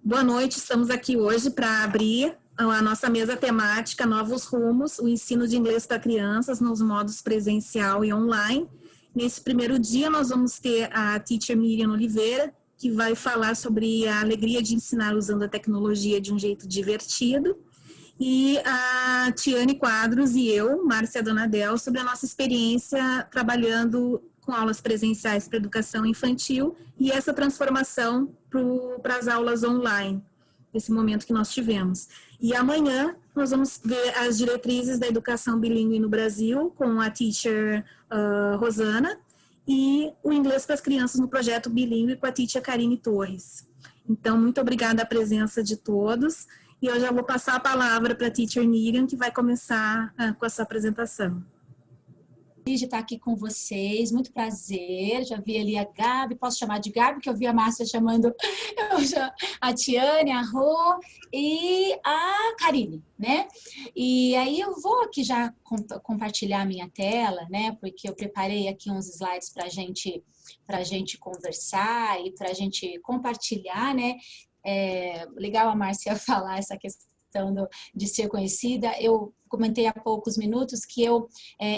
Boa noite, estamos aqui hoje para abrir a nossa mesa temática Novos Rumos, o ensino de inglês para crianças nos modos presencial e online. Nesse primeiro dia nós vamos ter a teacher Miriam Oliveira, que vai falar sobre a alegria de ensinar usando a tecnologia de um jeito divertido. E a Tiane Quadros e eu, Márcia Donadel, sobre a nossa experiência trabalhando com aulas presenciais para educação infantil e essa transformação para as aulas online, esse momento que nós tivemos. E amanhã nós vamos ver as diretrizes da educação bilíngue no Brasil com a teacher Rosana e o inglês para as crianças no projeto bilíngue com a teacher Karine Torres. Então, muito obrigada a presença de todos. E eu já vou passar a palavra para a teacher Miriam, que vai começar com a sua apresentação. De estar aqui com vocês, muito prazer. Já vi ali a Gabi, posso chamar de Gabi, que eu vi a Márcia chamando a Tiane, a Rô e a Karine, né? E aí eu vou aqui já compartilhar a minha tela, né? Porque eu preparei aqui uns slides para a gente conversar e para a gente compartilhar, né? Legal a Márcia falar essa questão de ser conhecida. Eu comentei há poucos minutos que eu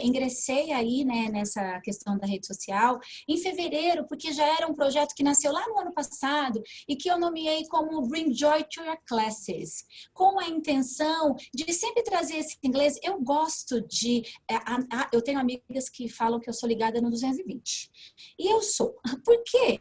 ingressei aí, né, nessa questão da rede social em fevereiro, porque já era um projeto que nasceu lá no ano passado e que eu nomeei como Bring Joy to Your Classes, com a intenção de sempre trazer esse inglês. Eu gosto de... eu tenho amigas que falam que eu sou ligada no 220. E eu sou. Por quê?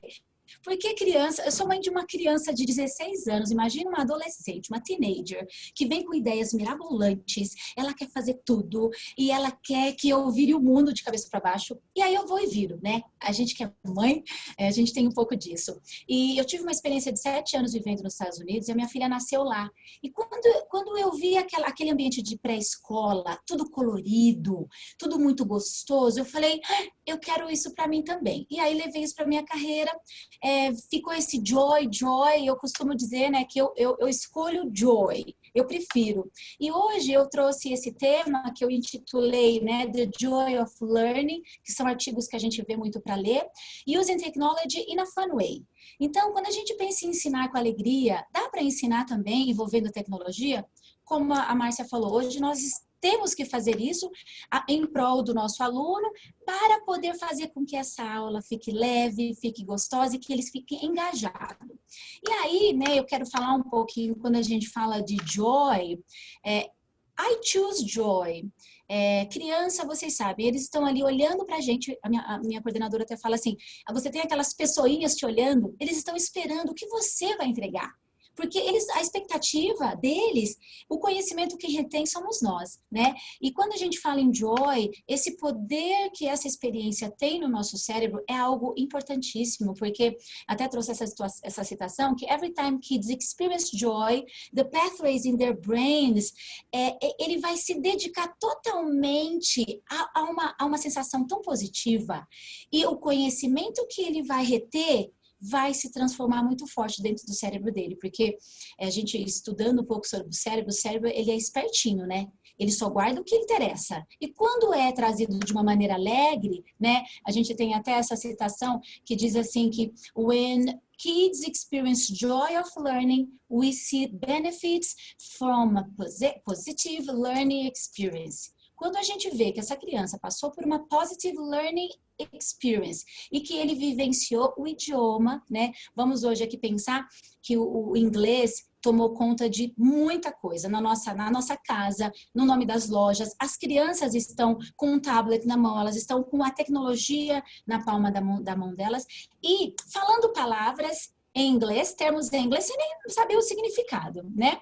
Porque criança, eu sou mãe de uma criança de 16 anos, imagina uma adolescente, uma teenager, que vem com ideias mirabolantes, ela quer fazer tudo, e ela quer que eu vire o mundo de cabeça para baixo, e aí eu vou e viro, né? A gente que é mãe, a gente tem um pouco disso. E eu tive uma experiência de 7 anos vivendo nos Estados Unidos, e a minha filha nasceu lá. E quando eu vi aquele ambiente de pré-escola, tudo colorido, tudo muito gostoso, eu falei, eu quero isso para mim também. E aí levei isso para minha carreira. Ficou esse joy, eu costumo dizer, né, que eu escolho joy, eu prefiro. E hoje eu trouxe esse tema que eu intitulei, né, The Joy of Learning, que são artigos que a gente vê muito para ler, Using Technology in a Fun Way. Então, quando a gente pensa em ensinar com alegria, dá para ensinar também envolvendo tecnologia? Como a Márcia falou, hoje nós temos que fazer isso em prol do nosso aluno para poder fazer com que essa aula fique leve, fique gostosa e que eles fiquem engajados. E aí, né, eu quero falar um pouquinho, quando a gente fala de joy, I choose joy. Criança, vocês sabem, eles estão ali olhando pra gente, a minha coordenadora até fala assim, você tem aquelas pessoinhas te olhando, eles estão esperando o que você vai entregar. Porque a expectativa deles, o conhecimento que retém somos nós, né? E quando a gente fala em joy, esse poder que essa experiência tem no nosso cérebro é algo importantíssimo, porque até trouxe essa citação, que every time kids experience joy, the pathways in their brains, ele vai se dedicar totalmente a uma sensação tão positiva, e o conhecimento que ele vai reter vai se transformar muito forte dentro do cérebro dele, porque a gente estudando um pouco sobre o cérebro ele é espertinho, né? Ele só guarda o que interessa. E quando é trazido de uma maneira alegre, né? A gente tem até essa citação que diz assim que when kids experience joy of learning, we see benefits from a positive learning experience. Quando a gente vê que essa criança passou por uma positive learning experience e que ele vivenciou o idioma, né? Vamos hoje aqui pensar que o inglês tomou conta de muita coisa na nossa casa, no nome das lojas. As crianças estão com um tablet na mão, elas estão com a tecnologia na palma da mão delas e falando palavras em inglês, termos em inglês, sem nem saber o significado, né?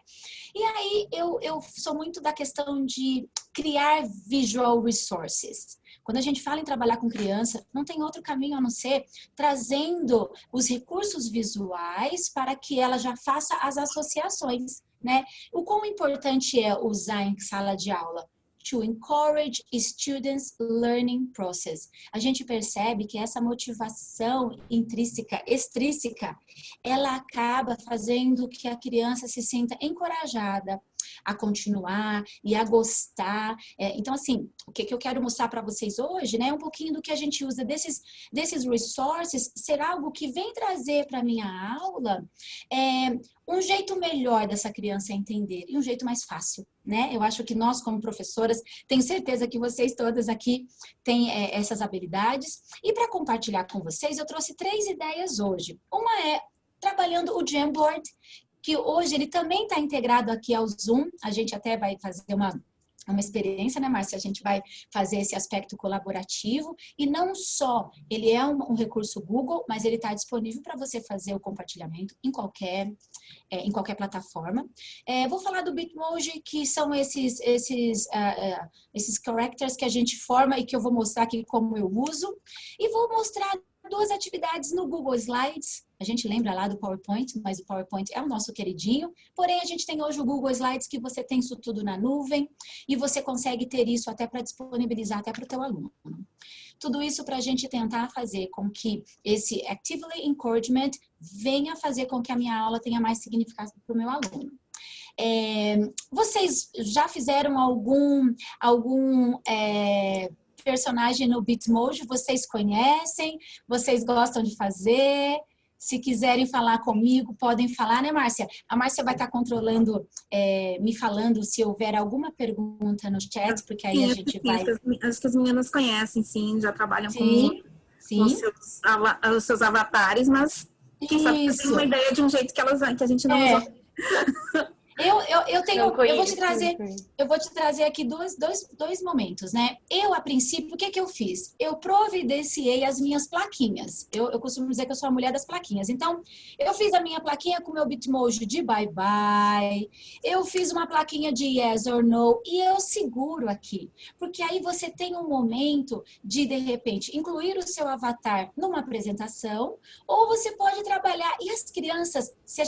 E aí eu sou muito da questão de criar visual resources. Quando a gente fala em trabalhar com criança, não tem outro caminho a não ser trazendo os recursos visuais para que ela já faça as associações, né? O quão importante é usar em sala de aula? To encourage students' learning process. A gente percebe que essa motivação extrínseca, ela acaba fazendo que a criança se sinta encorajada a continuar e a gostar. Então, assim, o que eu quero mostrar para vocês hoje, né, é um pouquinho do que a gente usa desses resources, ser algo que vem trazer para a minha aula um jeito melhor dessa criança entender e um jeito mais fácil, né? Eu acho que nós, como professoras, tenho certeza que vocês todas aqui têm essas habilidades. E para compartilhar com vocês, eu trouxe 3 ideias hoje. Uma é trabalhando o Jamboard, que hoje ele também está integrado aqui ao Zoom. A gente até vai fazer uma experiência, né, Márcia? A gente vai fazer esse aspecto colaborativo e não só ele é um recurso Google, mas ele está disponível para você fazer o compartilhamento em qualquer plataforma. Vou falar do Bitmoji, que são esses characters que a gente forma e que eu vou mostrar aqui como eu uso. E vou mostrar 2 atividades no Google Slides. A gente lembra lá do PowerPoint, mas o PowerPoint é o nosso queridinho. Porém, a gente tem hoje o Google Slides, que você tem isso tudo na nuvem e você consegue ter isso até para disponibilizar até para o teu aluno. Tudo isso para a gente tentar fazer com que esse Actively Encouragement venha fazer com que a minha aula tenha mais significado para o meu aluno. Vocês já fizeram algum personagem no Bitmoji? Vocês conhecem? Vocês gostam de fazer? Se quiserem falar comigo, podem falar, né, Márcia? A Márcia vai estar controlando, me falando se houver alguma pergunta no chat, porque aí a gente vai... Acho que as meninas conhecem, sim, já trabalham sim, com os seus avatares, mas quem sabe você tem uma ideia de um jeito que a gente não usou. Eu vou te trazer aqui dois momentos, né? Eu, a princípio, o que eu fiz? Eu providenciei as minhas plaquinhas. Eu costumo dizer que eu sou a mulher das plaquinhas. Então, eu fiz a minha plaquinha com o meu Bitmoji de bye-bye. Eu fiz uma plaquinha de yes or no. E eu seguro aqui. Porque aí você tem um momento de repente, incluir o seu avatar numa apresentação. Ou você pode trabalhar. E as crianças, se a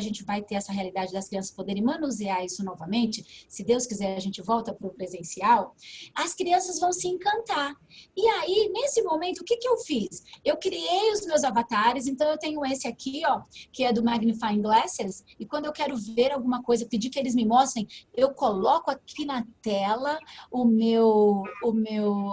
gente vai ter essa realidade das crianças poderem manusear isso novamente, se Deus quiser a gente volta para o presencial, as crianças vão se encantar. E aí, nesse momento, o que eu fiz? Eu criei os meus avatares, então eu tenho esse aqui, ó, que é do Magnifying Glasses, e quando eu quero ver alguma coisa, pedir que eles me mostrem, eu coloco aqui na tela o meu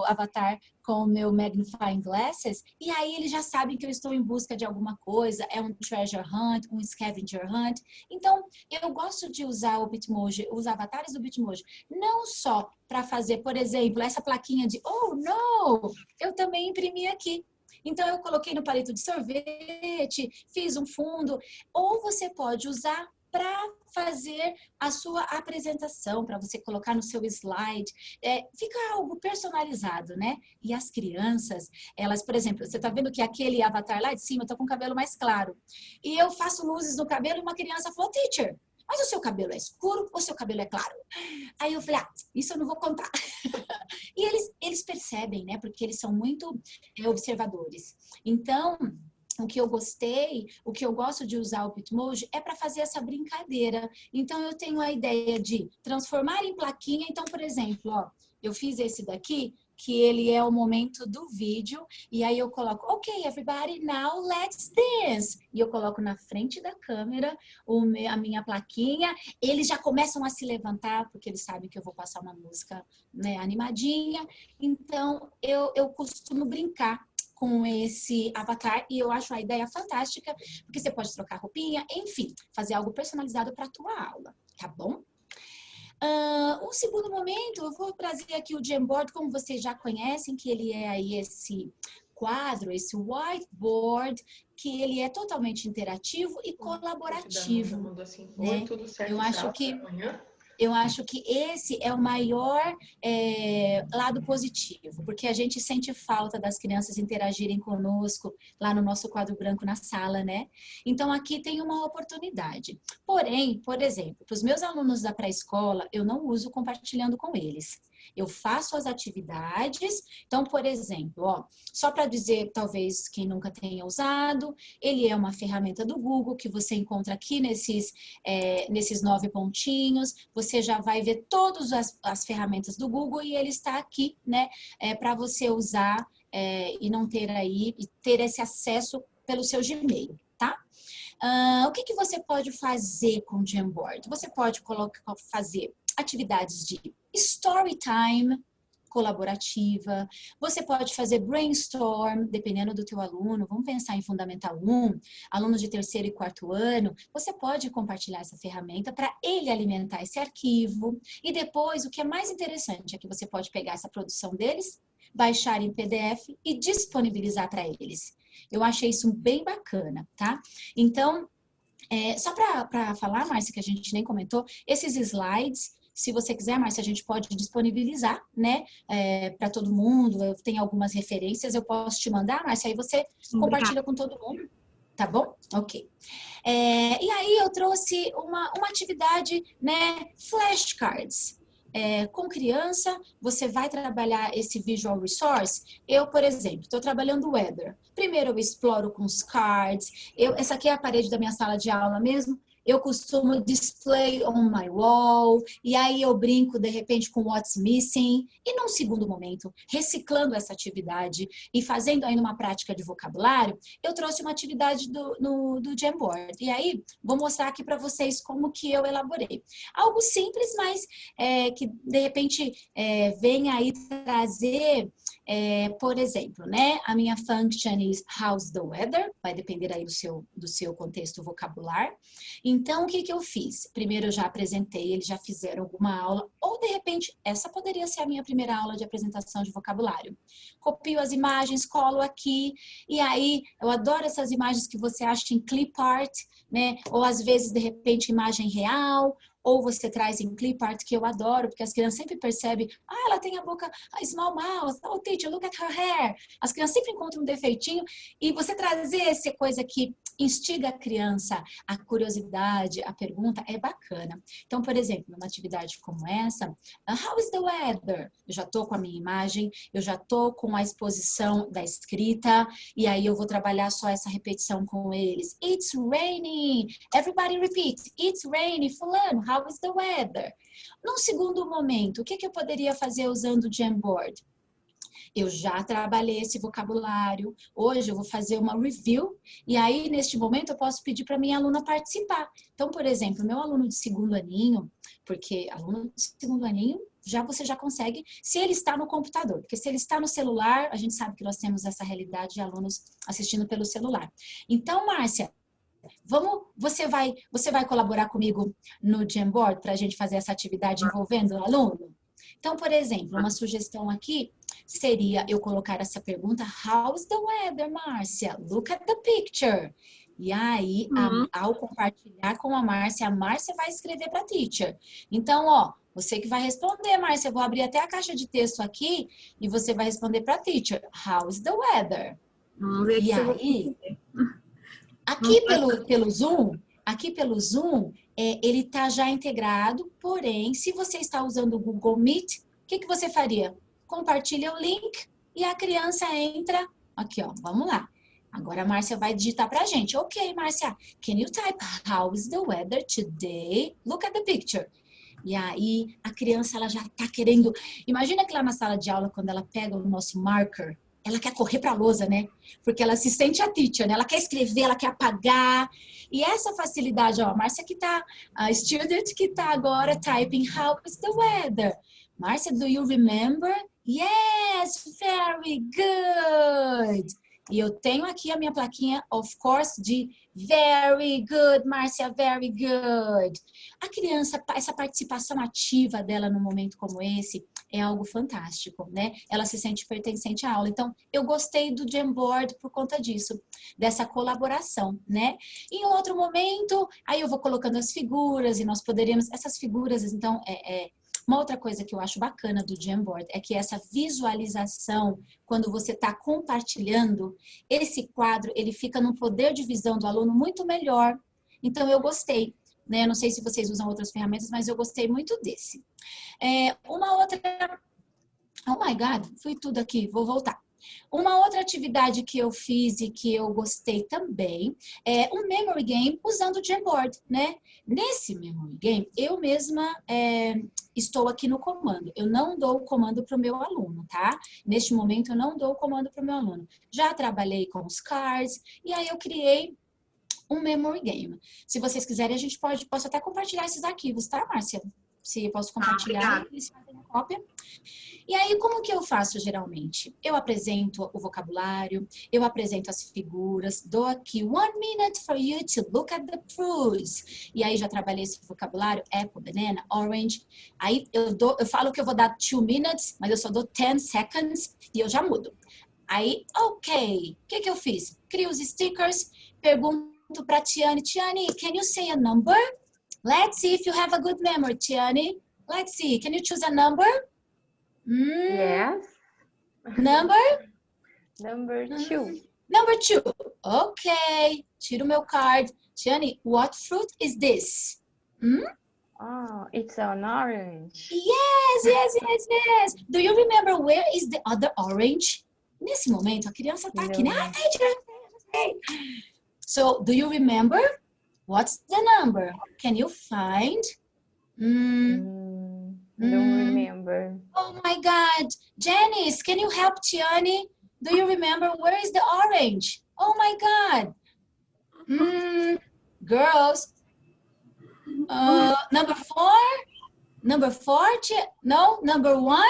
avatar com o meu Magnifying Glasses, e aí eles já sabem que eu estou em busca de alguma coisa, é um treasure hunt, um scavenger hunt. Então, eu gosto de usar o Bitmoji, os avatares do Bitmoji, não só para fazer, por exemplo, essa plaquinha de oh, no! Eu também imprimi aqui. Então, eu coloquei no palito de sorvete, fiz um fundo, ou você pode usar para fazer a sua apresentação, para você colocar no seu slide. Fica algo personalizado, né? E as crianças, elas, por exemplo, você está vendo que aquele avatar lá de cima, eu estou com o cabelo mais claro. E eu faço luzes no cabelo e uma criança falou, teacher, mas o seu cabelo é escuro ou o seu cabelo é claro? Aí eu falei, isso eu não vou contar. E eles percebem, né? Porque eles são muito observadores. Então, o que eu gostei, o que eu gosto de usar o Bitmoji é para fazer essa brincadeira. Então, eu tenho a ideia de transformar em plaquinha. Então, por exemplo, ó, eu fiz esse daqui, que ele é o momento do vídeo, e aí eu coloco, ok, everybody, now let's dance. E eu coloco na frente da câmera a minha plaquinha, eles já começam a se levantar, porque eles sabem que eu vou passar uma música, né, animadinha. Então, eu costumo brincar com esse avatar e eu acho a ideia fantástica, porque você pode trocar roupinha, enfim, fazer algo personalizado para a tua aula, tá bom? Um segundo momento, eu vou trazer aqui o Jamboard, como vocês já conhecem, que ele é aí esse quadro, esse whiteboard, que ele é totalmente interativo e colaborativo. Né? Eu acho que esse é o maior lado positivo, porque a gente sente falta das crianças interagirem conosco lá no nosso quadro branco na sala, né? Então, aqui tem uma oportunidade. Porém, por exemplo, para os meus alunos da pré-escola, eu não uso compartilhando com eles. Eu faço as atividades. Então, por exemplo, ó, só para dizer, talvez quem nunca tenha usado, ele é uma ferramenta do Google que você encontra aqui nesses 9 pontinhos. Você já vai ver todas as ferramentas do Google e ele está aqui, né, para você usar e não ter aí, e ter esse acesso pelo seu Gmail. tá? O que que você pode fazer com o Jamboard? Você pode fazer atividades de story time, colaborativa, você pode fazer brainstorm, dependendo do teu aluno, vamos pensar em Fundamental 1, alunos de terceiro e quarto ano, você pode compartilhar essa ferramenta para ele alimentar esse arquivo, e depois, o que é mais interessante é que você pode pegar essa produção deles, baixar em PDF e disponibilizar para eles. Eu achei isso bem bacana, tá? Então, só para falar, Márcia, que a gente nem comentou, esses slides, se você quiser, Márcia, a gente pode disponibilizar, né, para todo mundo. Eu tenho algumas referências, eu posso te mandar, Márcia, aí você compartilha com todo mundo, tá bom? Ok. E aí eu trouxe uma atividade, né, flashcards. Com criança, você vai trabalhar esse visual resource. Eu, por exemplo, estou trabalhando weather. Primeiro eu exploro com os cards. Essa aqui é a parede da minha sala de aula mesmo. Eu costumo display on my wall, e aí eu brinco de repente com what's missing, e num segundo momento, reciclando essa atividade e fazendo ainda uma prática de vocabulário, eu trouxe uma atividade do Jamboard. E aí, vou mostrar aqui para vocês como que eu elaborei. Algo simples, mas que de repente vem aí trazer, por exemplo, né? A minha function is how's the weather, vai depender aí do seu contexto vocabular. Então, o que que eu fiz? Primeiro eu já apresentei, eles já fizeram alguma aula, ou de repente, essa poderia ser a minha primeira aula de apresentação de vocabulário. Copio as imagens, colo aqui, e aí eu adoro essas imagens que você acha em clip art, né? Ou às vezes, de repente, imagem real, ou você traz em clip art, que eu adoro, porque as crianças sempre percebem, ela tem a boca, small mouth, oh teacher, look at her hair. As crianças sempre encontram um defeitinho, e você trazer essa coisa que instiga a criança, a curiosidade, a pergunta, é bacana. Então, por exemplo, numa atividade como essa, how is the weather? Eu já estou com a minha imagem, eu já estou com a exposição da escrita, e aí eu vou trabalhar só essa repetição com eles. It's raining. Everybody repeat. It's raining. Fulano, how is the weather? Num segundo momento, o que que eu poderia fazer usando o Jamboard? Eu já trabalhei esse vocabulário, hoje eu vou fazer uma review, e aí, neste momento, eu posso pedir para minha aluna participar. Então, por exemplo, meu aluno de segundo aninho, porque aluno de segundo aninho, você já consegue, se ele está no computador, porque se ele está no celular, a gente sabe que nós temos essa realidade de alunos assistindo pelo celular. Então, Márcia, você vai colaborar comigo no Jamboard para a gente fazer essa atividade envolvendo o aluno? Então, por exemplo, uma sugestão aqui seria eu colocar essa pergunta: how's the weather, Márcia? Look at the picture. E aí, ao compartilhar com a Márcia vai escrever para a teacher. Então, ó, você que vai responder, Márcia, eu vou abrir até a caixa de texto aqui e você vai responder para a teacher: how's the weather? Vamos ver e aí, aqui pelo Zoom, ele está já integrado, porém, se você está usando o Google Meet, o que que você faria? Compartilha o link e a criança entra. Aqui, ó, vamos lá. Agora a Márcia vai digitar pra gente. Ok, Márcia, can you type how is the weather today? Look at the picture. E aí a criança, ela já tá querendo... Imagina que lá na sala de aula, quando ela pega o nosso marker, ela quer correr para a lousa, né? Porque ela se sente a teacher, né? Ela quer escrever, ela quer apagar. E essa facilidade, ó, a Márcia que tá, a student que tá agora typing how is the weather. Márcia, do you remember? Yes, very good. E eu tenho aqui a minha plaquinha, of course, de very good, Márcia, very good. A criança, essa participação ativa dela num momento como esse é algo fantástico, né? Ela se sente pertencente à aula. Então, eu gostei do Jamboard por conta disso, dessa colaboração, né? Em outro momento, aí eu vou colocando as figuras e nós poderíamos... Essas figuras, então, uma outra coisa que eu acho bacana do Jamboard é que essa visualização, quando você está compartilhando, esse quadro, ele fica num poder de visão do aluno muito melhor. Então, eu gostei, né? Eu não sei se vocês usam outras ferramentas, mas eu gostei muito desse. Uma outra... Oh my God, fui tudo aqui, vou voltar. Uma outra atividade que eu fiz e que eu gostei também é um memory game usando o Jamboard, né? Nesse memory game, eu mesma estou aqui no comando. Eu não dou o comando para o meu aluno, tá? Neste momento, eu não dou o comando para o meu aluno. Já trabalhei com os cards e aí eu criei um memory game. Se vocês quiserem, a gente posso até compartilhar esses arquivos, tá, Márcia? Se eu posso compartilhar, eles fazem a cópia. E aí, como que eu faço geralmente? Eu apresento o vocabulário, eu apresento as figuras, dou aqui 1 minute for you to look at the fruits. E aí já trabalhei esse vocabulário, apple, banana, orange. Aí eu falo que eu vou dar 2 minutes, mas eu só dou 10 seconds e eu já mudo. Aí, ok, o que eu fiz? Crio os stickers, pergunto para Tiane, Tiane, can you say a number? Let's see if you have a good memory, Tiane. Let's see, can you choose a number? Yes. Number? Number 2. Number 2. Ok. Tiro meu card. Tiane, what fruit is this? Oh, it's an orange. Yes. Do you remember where is the other orange? Nesse momento, a criança tá aqui, né? So, do you remember? What's the number? Can you find? Don't remember. Oh my God. Janice, can you help Tiane? Do you remember where is the orange? Oh my God. Girls. Number 4? Number 4? No, number 1?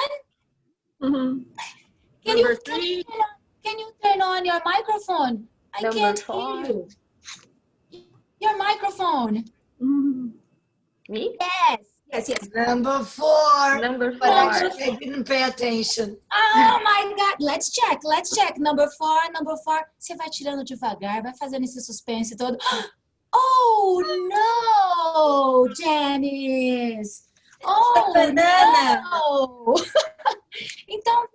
Can you turn on your microphone? I Number can't 4. hear you. Your microphone. Me? Yes. Number 4. Number 4. But actually, I didn't pay attention. Oh my God. Let's check. Number 4. Você vai tirando devagar, vai fazendo esse suspense todo. Oh, no, Janice. Oh, banana. no. Então,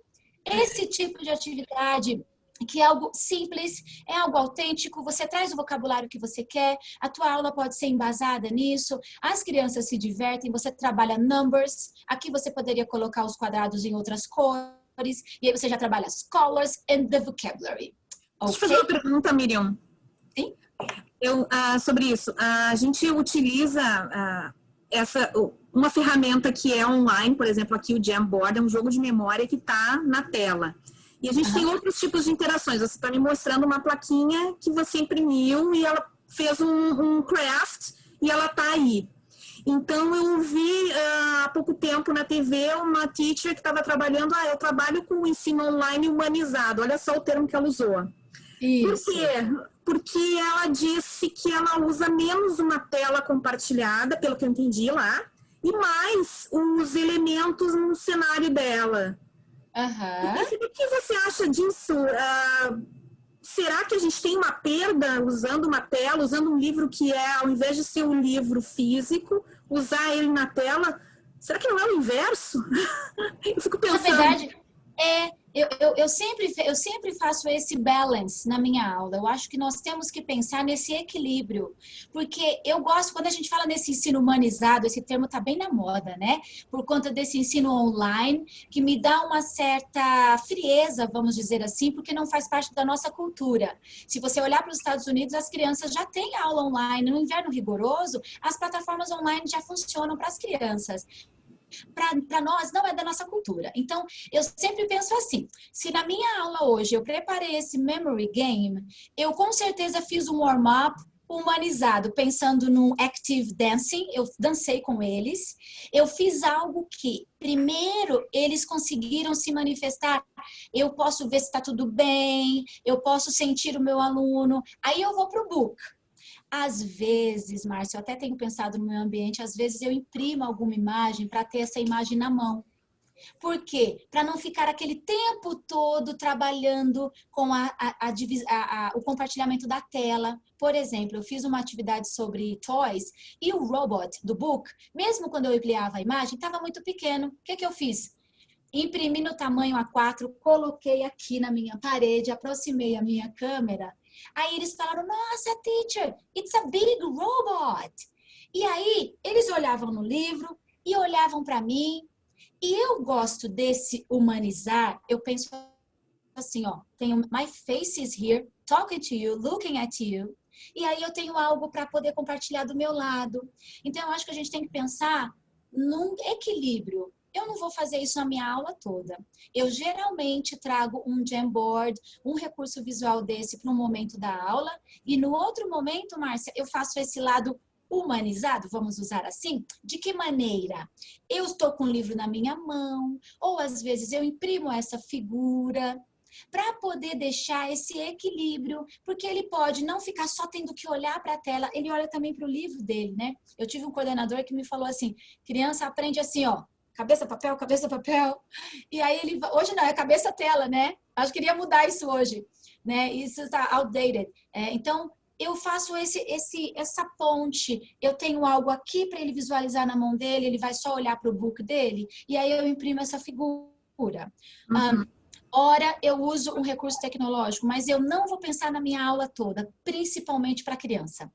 esse tipo de atividade que é algo simples, é algo autêntico, você traz o vocabulário que você quer, a tua aula pode ser embasada nisso, as crianças se divertem, você trabalha numbers, aqui você poderia colocar os quadrados em outras cores, e aí você já trabalha as colors and the vocabulary. Deixa eu fazer uma pergunta, Miriam. Sim? Sobre isso, a gente utiliza uma ferramenta que é online, por exemplo, aqui o Jamboard, é um jogo de memória que está na tela. E a gente tem outros tipos de interações. Você está me mostrando uma plaquinha que você imprimiu e ela fez um craft e ela está aí. Então, eu vi há pouco tempo na TV uma teacher que estava trabalhando, eu trabalho com o ensino online humanizado. Olha só o termo que ela usou. Isso. Por quê? Porque ela disse que ela usa menos uma tela compartilhada, pelo que eu entendi lá, e mais os elementos no cenário dela. O que você acha disso? Será que a gente tem uma perda usando uma tela, usando um livro que ao invés de ser um livro físico, usar ele na tela? Será que não é o inverso? Eu fico pensando. Na verdade, eu sempre faço esse balance na minha aula. Eu acho que nós temos que pensar nesse equilíbrio. Porque eu gosto, quando a gente fala nesse ensino humanizado, esse termo está bem na moda, né? Por conta desse ensino online, que me dá uma certa frieza, vamos dizer assim, porque não faz parte da nossa cultura. Se você olhar para os Estados Unidos, as crianças já têm aula online. No inverno rigoroso, as plataformas online já funcionam para as crianças. Para nós, não é da nossa cultura. Então, eu sempre penso assim, se na minha aula hoje eu preparei esse memory game, eu com certeza fiz um warm-up humanizado, pensando no active dancing, eu dancei com eles, eu fiz algo que, primeiro, eles conseguiram se manifestar, eu posso ver se está tudo bem, eu posso sentir o meu aluno, aí eu vou para o book. Às vezes, Márcia, eu até tenho pensado no meu ambiente, às vezes eu imprimo alguma imagem para ter essa imagem na mão. Por quê? Para não ficar aquele tempo todo trabalhando com o compartilhamento da tela. Por exemplo, eu fiz uma atividade sobre toys e o robot do book, mesmo quando eu ampliava a imagem, estava muito pequeno. O que eu fiz? Imprimi no tamanho A4, coloquei aqui na minha parede, aproximei a minha câmera. Aí eles falaram, nossa, teacher, it's a big robot. E aí, eles olhavam no livro e olhavam para mim. E eu gosto desse humanizar, eu penso assim, ó, tenho my face is here, talking to you, looking at you. E aí eu tenho algo para poder compartilhar do meu lado. Então, eu acho que a gente tem que pensar num equilíbrio. eu não vou fazer isso na minha aula toda. Eu geralmente trago um Jamboard, um recurso visual desse para um momento da aula, e no outro momento, Márcia, eu faço esse lado humanizado, vamos usar assim? De que maneira? Eu estou com o livro na minha mão, ou às vezes eu imprimo essa figura, para poder deixar esse equilíbrio, porque ele pode não ficar só tendo que olhar para a tela, ele olha também para o livro dele, né? Eu tive um coordenador que me falou assim, criança aprende assim, ó, cabeça, papel, e aí ele, hoje não, é cabeça, tela, né? Acho que queria mudar isso hoje, né? Isso está outdated. Então, eu faço essa ponte, eu tenho algo aqui para ele visualizar na mão dele, ele vai só olhar para o book dele, e aí eu imprimo essa figura. Ora, eu uso um recurso tecnológico, mas eu não vou pensar na minha aula toda, principalmente para criança.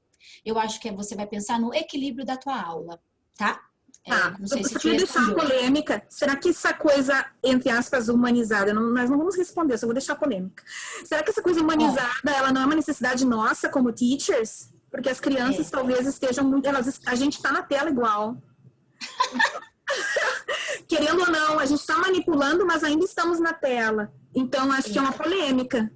Eu acho que você vai pensar no equilíbrio da tua aula, tá? Tá, não sei eu se te queria deixar a respondeu. polêmica. Será que essa coisa, entre aspas, humanizada, nós não vamos responder, só vou deixar a polêmica. Será que essa coisa humanizada, ela não é uma necessidade nossa como teachers? Porque as crianças talvez estejam muito... a gente está na tela igual. Querendo ou não, a gente está manipulando, mas ainda estamos na tela. Então, acho que é uma polêmica.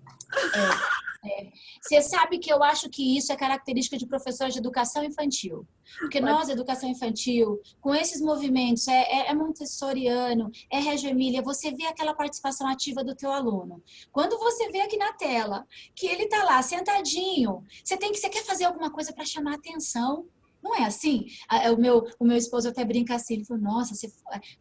Você sabe que eu acho que isso é característica de professores de educação infantil. Porque nós, educação infantil, com esses movimentos, é montessoriano, é Reggio Emília, você vê aquela participação ativa do teu aluno. Quando você vê aqui na tela que ele está lá sentadinho, você quer fazer alguma coisa para chamar a atenção. Não é assim? O meu esposo até brinca assim, ele falou, nossa,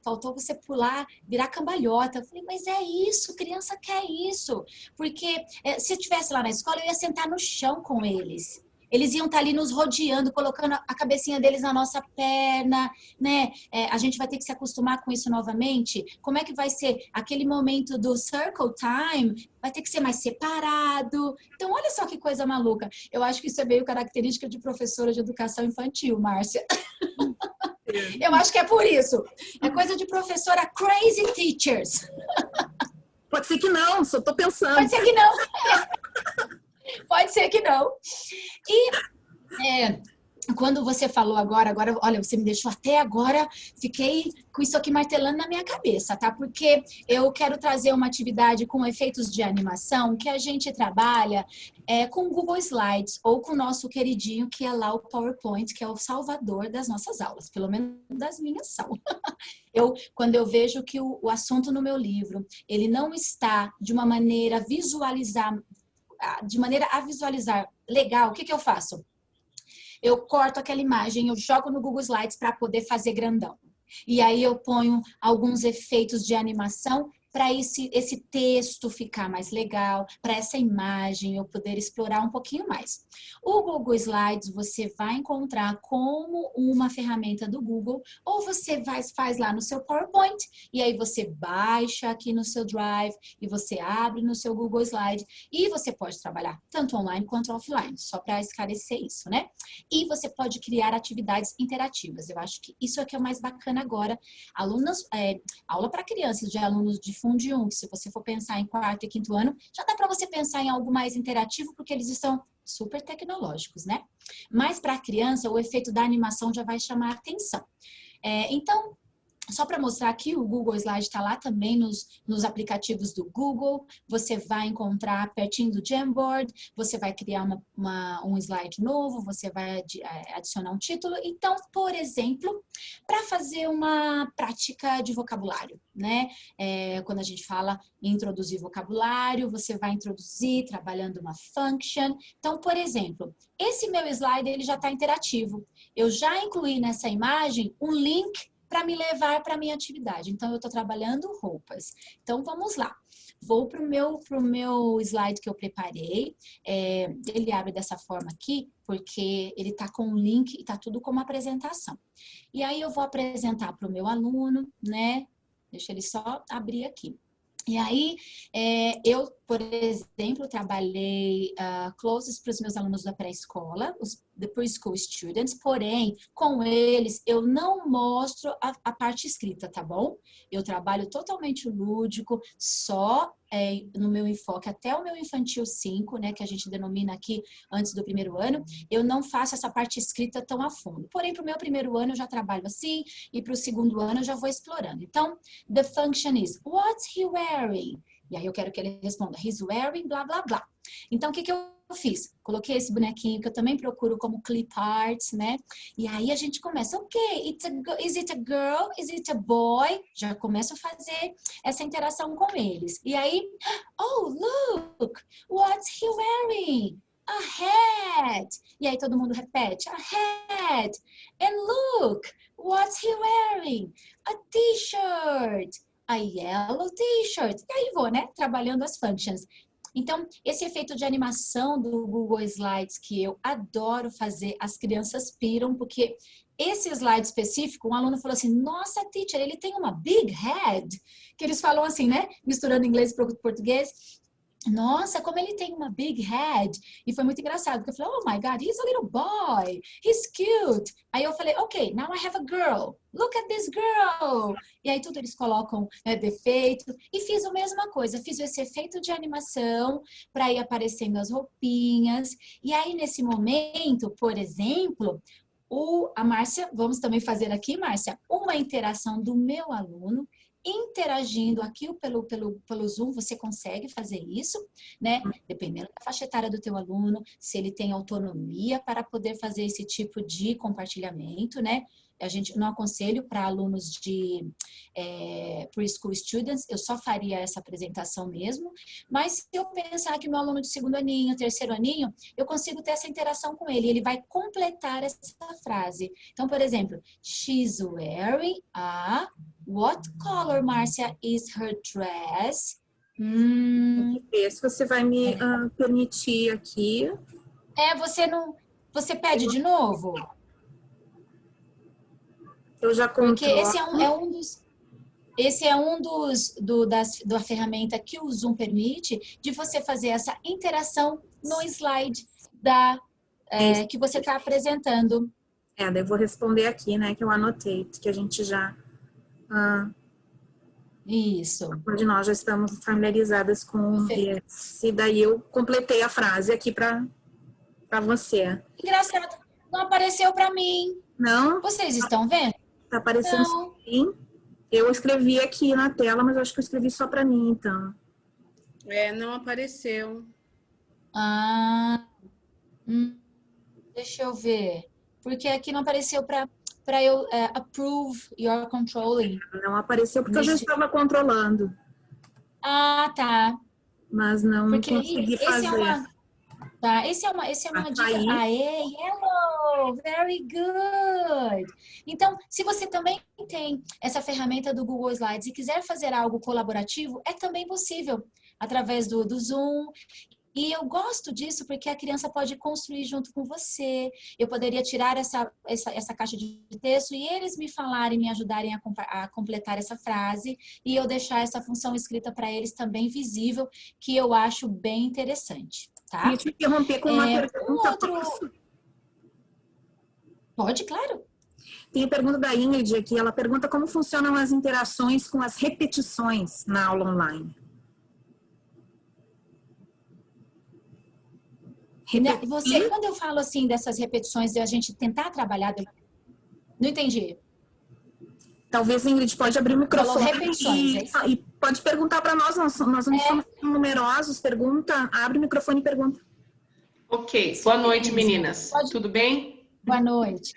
faltou você pular, virar cambalhota. Eu falei, mas é isso, criança quer isso. Porque se eu estivesse lá na escola, eu ia sentar no chão com eles. Eles iam estar ali nos rodeando, colocando a cabecinha deles na nossa perna, né? A gente vai ter que se acostumar com isso novamente. Como é que vai ser aquele momento do circle time? Vai ter que ser mais separado. Então, olha só que coisa maluca. Eu acho que isso é meio característica de professora de educação infantil, Márcia. Eu acho que é por isso. É coisa de professora crazy teachers. Pode ser que não, só estou pensando. Pode ser que não. Pode ser que não. E quando você falou agora, olha, você me deixou até agora, fiquei com isso aqui martelando na minha cabeça, tá? Porque eu quero trazer uma atividade com efeitos de animação que a gente trabalha com o Google Slides ou com o nosso queridinho, que é lá o PowerPoint, que é o salvador das nossas aulas, pelo menos das minhas são. Quando eu vejo que o assunto no meu livro, ele não está de uma maneira a visualizar legal, o que eu faço? Eu corto aquela imagem, eu jogo no Google Slides para poder fazer grandão. E aí eu ponho alguns efeitos de animação para esse texto ficar mais legal, para essa imagem eu poder explorar um pouquinho mais. O Google Slides você vai encontrar como uma ferramenta do Google, ou você faz lá no seu PowerPoint, e aí você baixa aqui no seu Drive, e você abre no seu Google Slide, e você pode trabalhar tanto online quanto offline, só para esclarecer isso, né? E você pode criar atividades interativas. Eu acho que isso é que é o mais bacana agora. Aula para crianças de alunos de Fundi 1, que se você for pensar em quarto e quinto ano, já dá para você pensar em algo mais interativo, porque eles estão super tecnológicos, né? Mas para a criança, o efeito da animação já vai chamar a atenção. Então, só para mostrar aqui, o Google Slide está lá também nos aplicativos do Google. Você vai encontrar pertinho do Jamboard, você vai criar um slide novo, você vai adicionar um título. Então, por exemplo, para fazer uma prática de vocabulário, né? Quando a gente fala em introduzir vocabulário, você vai introduzir trabalhando uma function. Então, por exemplo, esse meu slide ele já está interativo. Eu já incluí nessa imagem um link para me levar para a minha atividade. Então, eu estou trabalhando roupas. Então, vamos lá. Vou para o meu slide que eu preparei. Ele abre dessa forma aqui, porque ele está com um link e está tudo como apresentação. E aí, eu vou apresentar para o meu aluno, né? Deixa ele só abrir aqui. E aí, eu por exemplo, trabalhei closes para os meus alunos da pré-escola, os the preschool students, porém, com eles eu não mostro a parte escrita, tá bom? Eu trabalho totalmente lúdico, só no meu enfoque até o meu infantil 5, né, que a gente denomina aqui antes do primeiro ano, eu não faço essa parte escrita tão a fundo. Porém, para o meu primeiro ano eu já trabalho assim, e para o segundo ano eu já vou explorando. Então, the function is, what's he wearing? E aí eu quero que ele responda, he's wearing blá, blá, blá. Então, o que eu fiz? Coloquei esse bonequinho que eu também procuro como clip arts, né? E aí a gente começa, ok, is it a girl? Is it a boy? Já começo a fazer essa interação com eles. E aí, oh, look, what's he wearing? A hat. E aí todo mundo repete, a hat. And look, what's he wearing? A t-shirt. A yellow t-shirt. E aí vou, né? Trabalhando as functions. Então, esse efeito de animação do Google Slides que eu adoro fazer, as crianças piram, porque esse slide específico, um aluno falou assim, nossa, teacher, ele tem uma big head, que eles falam assim, né? Misturando inglês para português. Nossa, como ele tem uma big head. E foi muito engraçado, porque eu falei, oh my God, he's a little boy. He's cute. Aí eu falei, ok, now I have a girl. Look at this girl. E aí tudo eles colocam defeito. E fiz a mesma coisa, fiz esse efeito de animação para ir aparecendo as roupinhas. E aí nesse momento, por exemplo, a Márcia, vamos também fazer aqui, Márcia, uma interação do meu aluno interagindo aqui pelo Zoom, você consegue fazer isso, né? Dependendo da faixa etária do teu aluno, se ele tem autonomia para poder fazer esse tipo de compartilhamento, né? A gente não aconselho para alunos de preschool students, eu só faria essa apresentação mesmo, mas se eu pensar que meu aluno de segundo aninho, terceiro aninho, eu consigo ter essa interação com ele, ele vai completar essa frase. Então, por exemplo, she's wearing a... What color, Márcia, is her dress? Se você vai me permitir aqui. Você não... Você pede de novo? Eu já controlo. Porque esse é um dos... da ferramenta que o Zoom permite de você fazer essa interação no slide que você está apresentando. Daí eu vou responder aqui, né, que eu anotei, que a gente já... Isso. Onde nós já estamos familiarizadas com esse. Daí eu completei a frase aqui para você. Engraçado, não apareceu para mim. Não? Vocês estão vendo? Tá aparecendo sim. Eu escrevi aqui na tela, mas eu acho que eu escrevi só para mim, então. Não apareceu. Deixa eu ver. Porque aqui não apareceu para eu approve your controlling. Não apareceu porque eu já estava controlando. Tá. Mas não porque consegui fazer. Esse é uma dica. Yellow! Very good! Então, se você também tem essa ferramenta do Google Slides e quiser fazer algo colaborativo, é também possível através do Zoom. E eu gosto disso porque a criança pode construir junto com você. Eu poderia tirar essa caixa de texto e eles me falarem, me ajudarem a completar essa frase e eu deixar essa função escrita para eles também visível, que eu acho bem interessante. Tá? Queria te interromper com uma pergunta. Pode, claro. Tem a pergunta da Ingrid aqui. Ela pergunta como funcionam as interações com as repetições na aula online. Você, quando eu falo assim dessas repetições de a gente tentar trabalhar, não entendi. Talvez, Ingrid, pode abrir o microfone e pode perguntar para nós não somos numerosos, pergunta, abre o microfone e pergunta. Ok, boa noite, meninas. Tudo bem? Boa noite.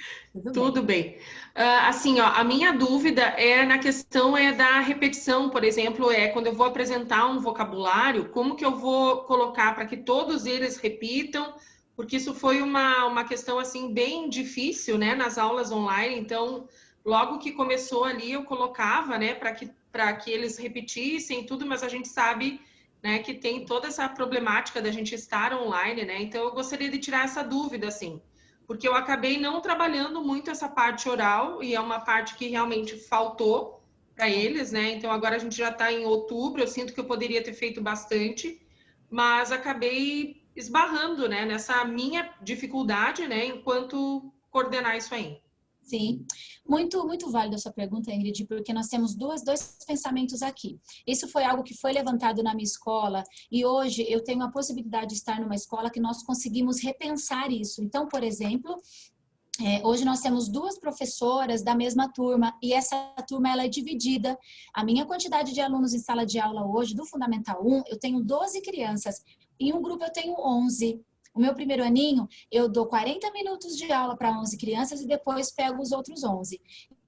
Tudo bem. Assim, a minha dúvida é na questão da repetição, por exemplo, quando eu vou apresentar um vocabulário, como que eu vou colocar para que todos eles repitam? Porque isso foi uma questão, assim, bem difícil, né, nas aulas online. Então, logo que começou ali, eu colocava, né, para que eles repetissem tudo, mas a gente sabe, né, que tem toda essa problemática da gente estar online, né? Então, eu gostaria de tirar essa dúvida, assim, porque eu acabei não trabalhando muito essa parte oral e é uma parte que realmente faltou para eles, né? Então, agora a gente já está em outubro, eu sinto que eu poderia ter feito bastante, mas acabei esbarrando, né, nessa minha dificuldade, né, enquanto coordenar isso aí. Sim, muito válida a sua pergunta, Ingrid, porque nós temos dois pensamentos aqui. Isso foi algo que foi levantado na minha escola e hoje eu tenho a possibilidade de estar numa escola que nós conseguimos repensar isso. Então, por exemplo, hoje nós temos 2 professoras da mesma turma e essa turma ela é dividida. A minha quantidade de alunos em sala de aula hoje, do Fundamental 1, eu tenho 12 crianças. Em um grupo eu tenho 11. O meu primeiro aninho, eu dou 40 minutos de aula para 11 crianças e depois pego os outros 11.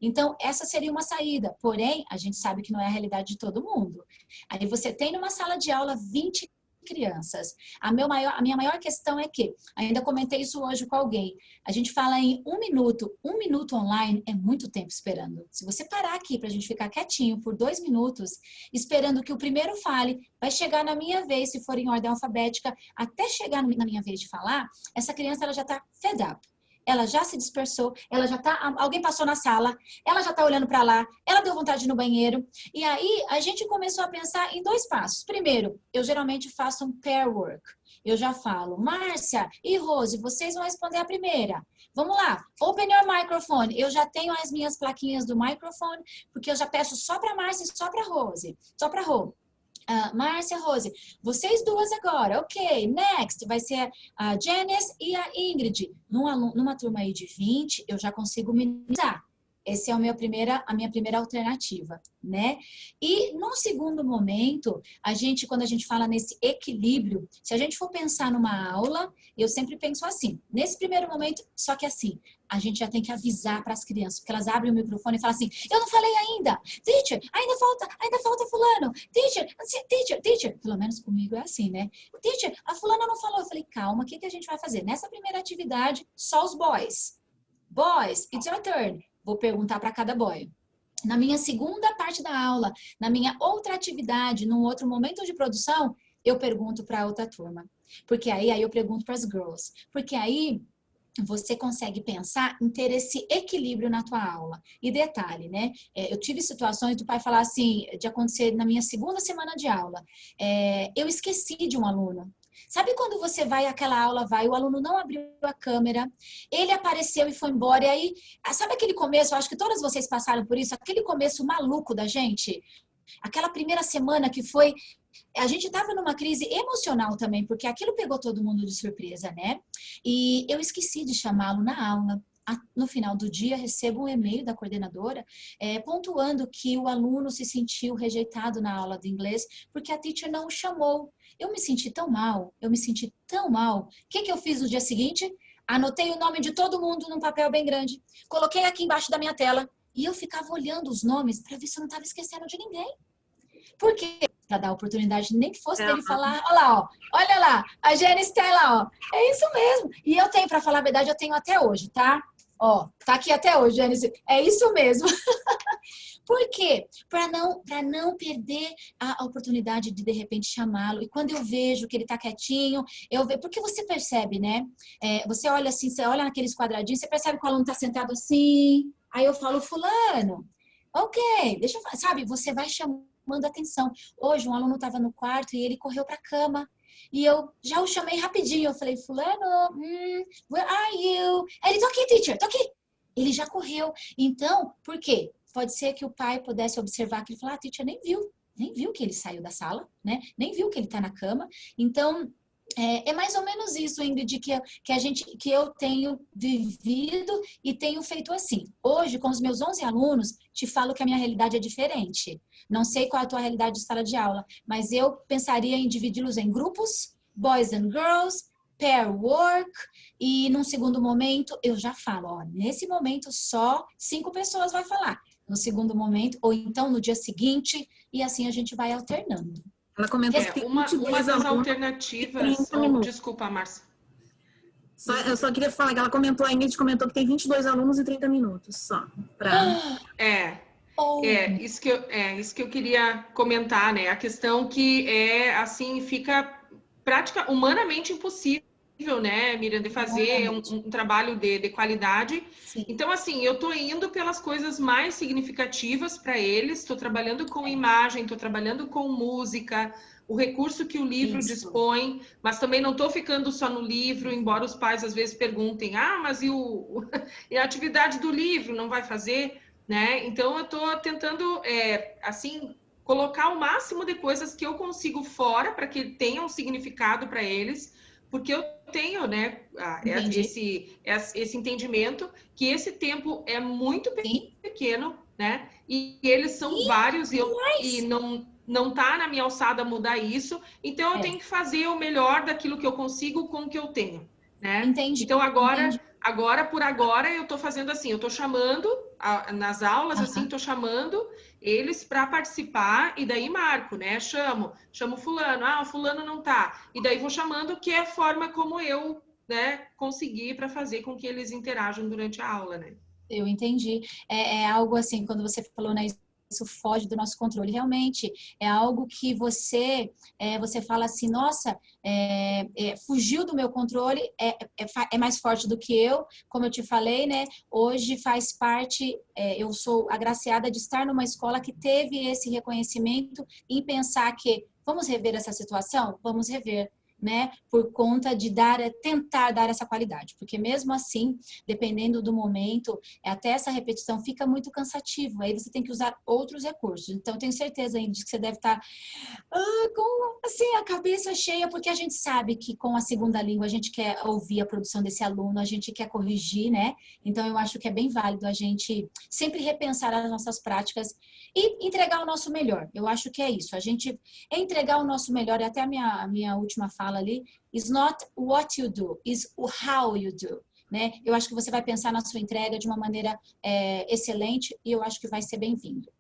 Então, essa seria uma saída. Porém, a gente sabe que não é a realidade de todo mundo. Aí você tem numa sala de aula 20 crianças. A minha maior questão é que, ainda comentei isso hoje com alguém, a gente fala em 1 minuto online é muito tempo esperando. Se você parar aqui para a gente ficar quietinho por 2 minutos, esperando que o primeiro fale, vai chegar na minha vez, se for em ordem alfabética, até chegar na minha vez de falar, essa criança ela já está fed up. Ela já se dispersou, ela já tá, alguém passou na sala, ela já tá olhando para lá, ela deu vontade de ir no banheiro. E aí a gente começou a pensar em 2 passos. Primeiro, eu geralmente faço um pair work. Eu já falo, Márcia e Rose, vocês vão responder a primeira. Vamos lá, open your microphone. Eu já tenho as minhas plaquinhas do microphone, porque eu já peço só para Márcia e só para Rose, só para Rô. Márcia, Rose, vocês 2 agora, ok, next, vai ser a Janice e a Ingrid. Numa turma aí de 20, eu já consigo minimizar. Essa é a minha primeira alternativa, né? E num segundo momento, quando a gente fala nesse equilíbrio, se a gente for pensar numa aula, eu sempre penso assim, nesse primeiro momento, só que assim, a gente já tem que avisar para as crianças, porque elas abrem o microfone e falam assim, eu não falei ainda, teacher, ainda falta fulano, teacher, pelo menos comigo é assim, né? Teacher, a fulana não falou, eu falei, calma, o que a gente vai fazer? Nessa primeira atividade, só os boys. Boys, it's your turn. Vou perguntar para cada boy. Na minha segunda parte da aula, na minha outra atividade, num outro momento de produção, eu pergunto para outra turma. Porque aí eu pergunto para as girls. Porque aí você consegue pensar em ter esse equilíbrio na tua aula. E detalhe, né? Eu tive situações do pai falar assim, de acontecer na minha segunda semana de aula. Eu esqueci de um aluno. Sabe quando você vai àquela aula, o aluno não abriu a câmera, ele apareceu e foi embora, e aí, sabe aquele começo, eu acho que todas vocês passaram por isso, aquele começo maluco da gente? Aquela primeira semana que foi, a gente estava numa crise emocional também, porque aquilo pegou todo mundo de surpresa, né? E eu esqueci de chamá-lo na aula. No final do dia, recebo um e-mail da coordenadora pontuando que o aluno se sentiu rejeitado na aula de inglês porque a teacher não o chamou. Eu me senti tão mal, O que eu fiz no dia seguinte? Anotei o nome de todo mundo num papel bem grande, coloquei aqui embaixo da minha tela e eu ficava olhando os nomes para ver se eu não estava esquecendo de ninguém. Por quê? Para dar a oportunidade, nem que fosse dele falar, olha lá, a Janice está lá, é isso mesmo. E eu tenho, para falar a verdade, eu tenho até hoje, tá? Tá aqui até hoje, Janice, é isso mesmo. Por quê? Para não perder a oportunidade de repente chamá-lo. E quando eu vejo que ele tá quietinho, porque você percebe, né? Você olha assim, você olha naqueles quadradinhos, você percebe que o aluno tá sentado assim. Aí eu falo, fulano, ok, deixa eu falar. Sabe, você vai chamando atenção. Hoje um aluno estava no quarto e ele correu para a cama. E eu já o chamei rapidinho. Eu falei, fulano, where are you? Aí ele, tô aqui, teacher, tô aqui. Ele já correu. Então, por quê? Pode ser que o pai pudesse observar que ele falou, teacher nem viu que ele saiu da sala, né? Nem viu que ele tá na cama. Então, é mais ou menos isso, Ingrid, que eu tenho vivido e tenho feito assim. Hoje, com os meus 11 alunos, te falo que a minha realidade é diferente. Não sei qual é a tua realidade de sala de aula, mas eu pensaria em dividi-los em grupos, boys and girls, pair work, e num segundo momento, eu já falo, nesse momento só 5 pessoas vai falar. No segundo momento, ou então no dia seguinte, e assim a gente vai alternando. Ela comentou que tem uma das alternativas... desculpa, Márcia. Eu só queria falar que a Ingrid comentou que tem 22 alunos e 30 minutos só. Isso que eu queria comentar, né? A questão que assim, fica humanamente impossível, né, Miriam, de fazer um trabalho de qualidade. Sim. Então, assim, eu tô indo pelas coisas mais significativas para eles, estou trabalhando com imagem, estou trabalhando com música, o recurso que o livro dispõe, mas também não estou ficando só no livro, embora os pais às vezes perguntem, mas e a atividade do livro não vai fazer, né? Então eu estou tentando, assim, colocar o máximo de coisas que eu consigo fora para que tenham significado para eles, porque eu tenho, né, esse entendimento que esse tempo é muito pequeno, né? E eles são vários e não tá na minha alçada mudar isso. Então eu tenho que fazer o melhor daquilo que eu consigo com o que eu tenho, né? Entendi. Então agora por agora eu tô fazendo assim, eu tô chamando nas aulas assim, tô chamando eles para participar e daí marco, né? Chamo fulano, o fulano não tá. E daí vou chamando, que é a forma como eu, né, consegui para fazer com que eles interajam durante a aula, né? Eu entendi. É algo assim, quando você falou, né, isso foge do nosso controle. Realmente, é algo que você fala assim, nossa, fugiu do meu controle, é mais forte do que eu. Como eu te falei, né, hoje faz parte, eu sou agraciada de estar numa escola que teve esse reconhecimento em pensar que vamos rever essa situação? Vamos rever. Né, por conta de tentar dar essa qualidade, porque mesmo assim, dependendo do momento, até essa repetição fica muito cansativo, aí você tem que usar outros recursos. Então, tenho certeza ainda de que você deve estar com assim, a cabeça cheia, porque a gente sabe que com a segunda língua a gente quer ouvir a produção desse aluno, a gente quer corrigir, né? Então, eu acho que é bem válido a gente sempre repensar as nossas práticas e entregar o nosso melhor. Eu acho que é isso, a gente entregar o nosso melhor, e até a minha última fala ali, is not what you do, is how you do, né? Eu acho que você vai pensar na sua entrega de uma maneira excelente e eu acho que vai ser bem-vindo.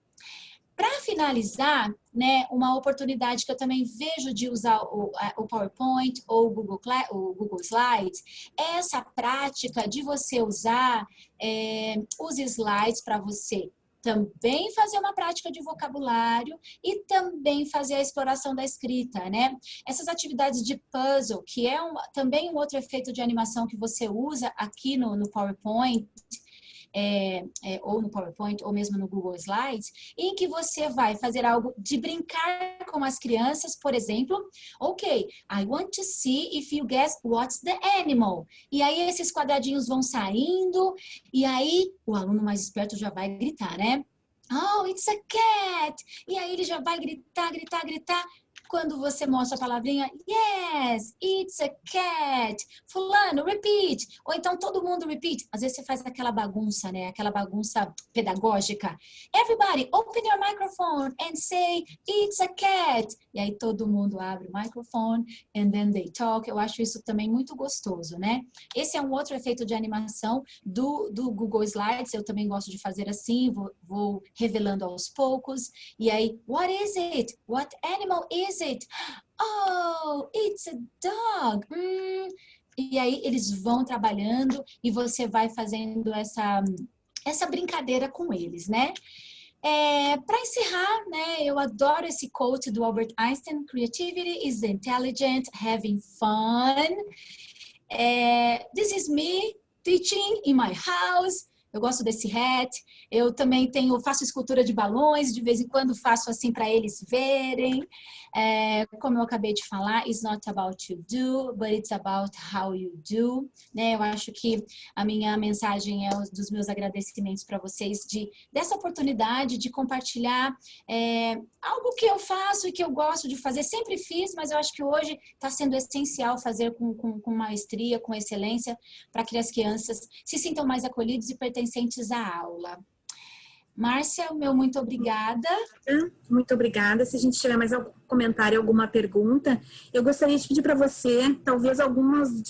Para finalizar, né, uma oportunidade que eu também vejo de usar o PowerPoint ou o Google Slides é essa prática de você usar os slides para você também fazer uma prática de vocabulário e também fazer a exploração da escrita, né? Essas atividades de puzzle, que é também um outro efeito de animação que você usa aqui no PowerPoint, ou no PowerPoint, ou mesmo no Google Slides, em que você vai fazer algo de brincar com as crianças, por exemplo, ok, I want to see if you guess what's the animal. E aí esses quadradinhos vão saindo, e aí o aluno mais esperto já vai gritar, né? Oh, it's a cat! E aí ele já vai gritar. Quando você mostra a palavrinha, yes, it's a cat. Fulano, repeat. Ou então todo mundo repeat. Às vezes você faz aquela bagunça, né? Aquela bagunça pedagógica. Everybody, open your microphone and say, it's a cat. E aí todo mundo abre o microfone and then they talk. Eu acho isso também muito gostoso, né? Esse é um outro efeito de animação do Google Slides. Eu também gosto de fazer assim, vou revelando aos poucos. E aí, what is it? What animal is it? Oh, it's a dog. E aí eles vão trabalhando e você vai fazendo essa brincadeira com eles, né? Para encerrar, né, eu adoro esse quote do Albert Einstein: Creativity is intelligent, having fun. This is me teaching in my house. Eu gosto desse hat. Eu também faço escultura de balões, de vez em quando faço assim para eles verem. Como eu acabei de falar, it's not about you do, but it's about how you do. Né? Eu acho que a minha mensagem é dos meus agradecimentos para vocês dessa oportunidade de compartilhar algo que eu faço e que eu gosto de fazer. Sempre fiz, mas eu acho que hoje está sendo essencial fazer com maestria, com excelência, para que as crianças se sintam mais acolhidos e pertencentes à aula. Márcia, meu muito obrigada. Muito obrigada. Se a gente tiver mais algum comentário, alguma pergunta, eu gostaria de pedir para você, talvez algumas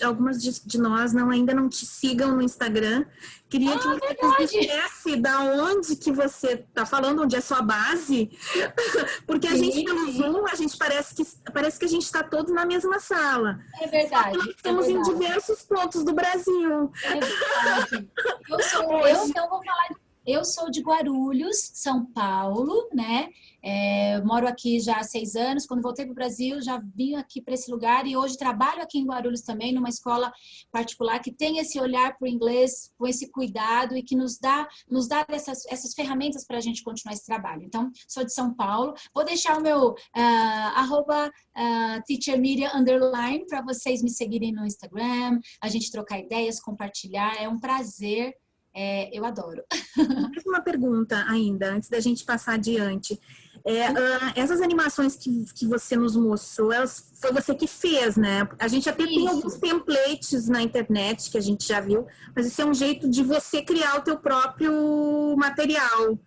de nós ainda não te sigam no Instagram. Queria que você dissesse da onde que você está falando, onde é a sua base, porque a gente pelo Zoom, a gente parece que a gente está todos na mesma sala. É verdade. Nós estamos em diversos pontos do Brasil. É verdade. Eu, então vou falar Eu sou de Guarulhos, São Paulo, né? Moro aqui já há 6 anos. Quando voltei para o Brasil, já vim aqui para esse lugar e hoje trabalho aqui em Guarulhos também, numa escola particular que tem esse olhar para o inglês, com esse cuidado e que nos dá essas ferramentas para a gente continuar esse trabalho. Então, sou de São Paulo. Vou deixar o meu @teachermiriam_ para vocês me seguirem no Instagram, a gente trocar ideias, compartilhar. É um prazer. Eu adoro. Mais uma pergunta ainda, antes da gente passar adiante. Essas animações que você nos mostrou, foi você que fez, né? A gente até tem alguns templates na internet que a gente já viu, mas isso é um jeito de você criar o teu próprio material,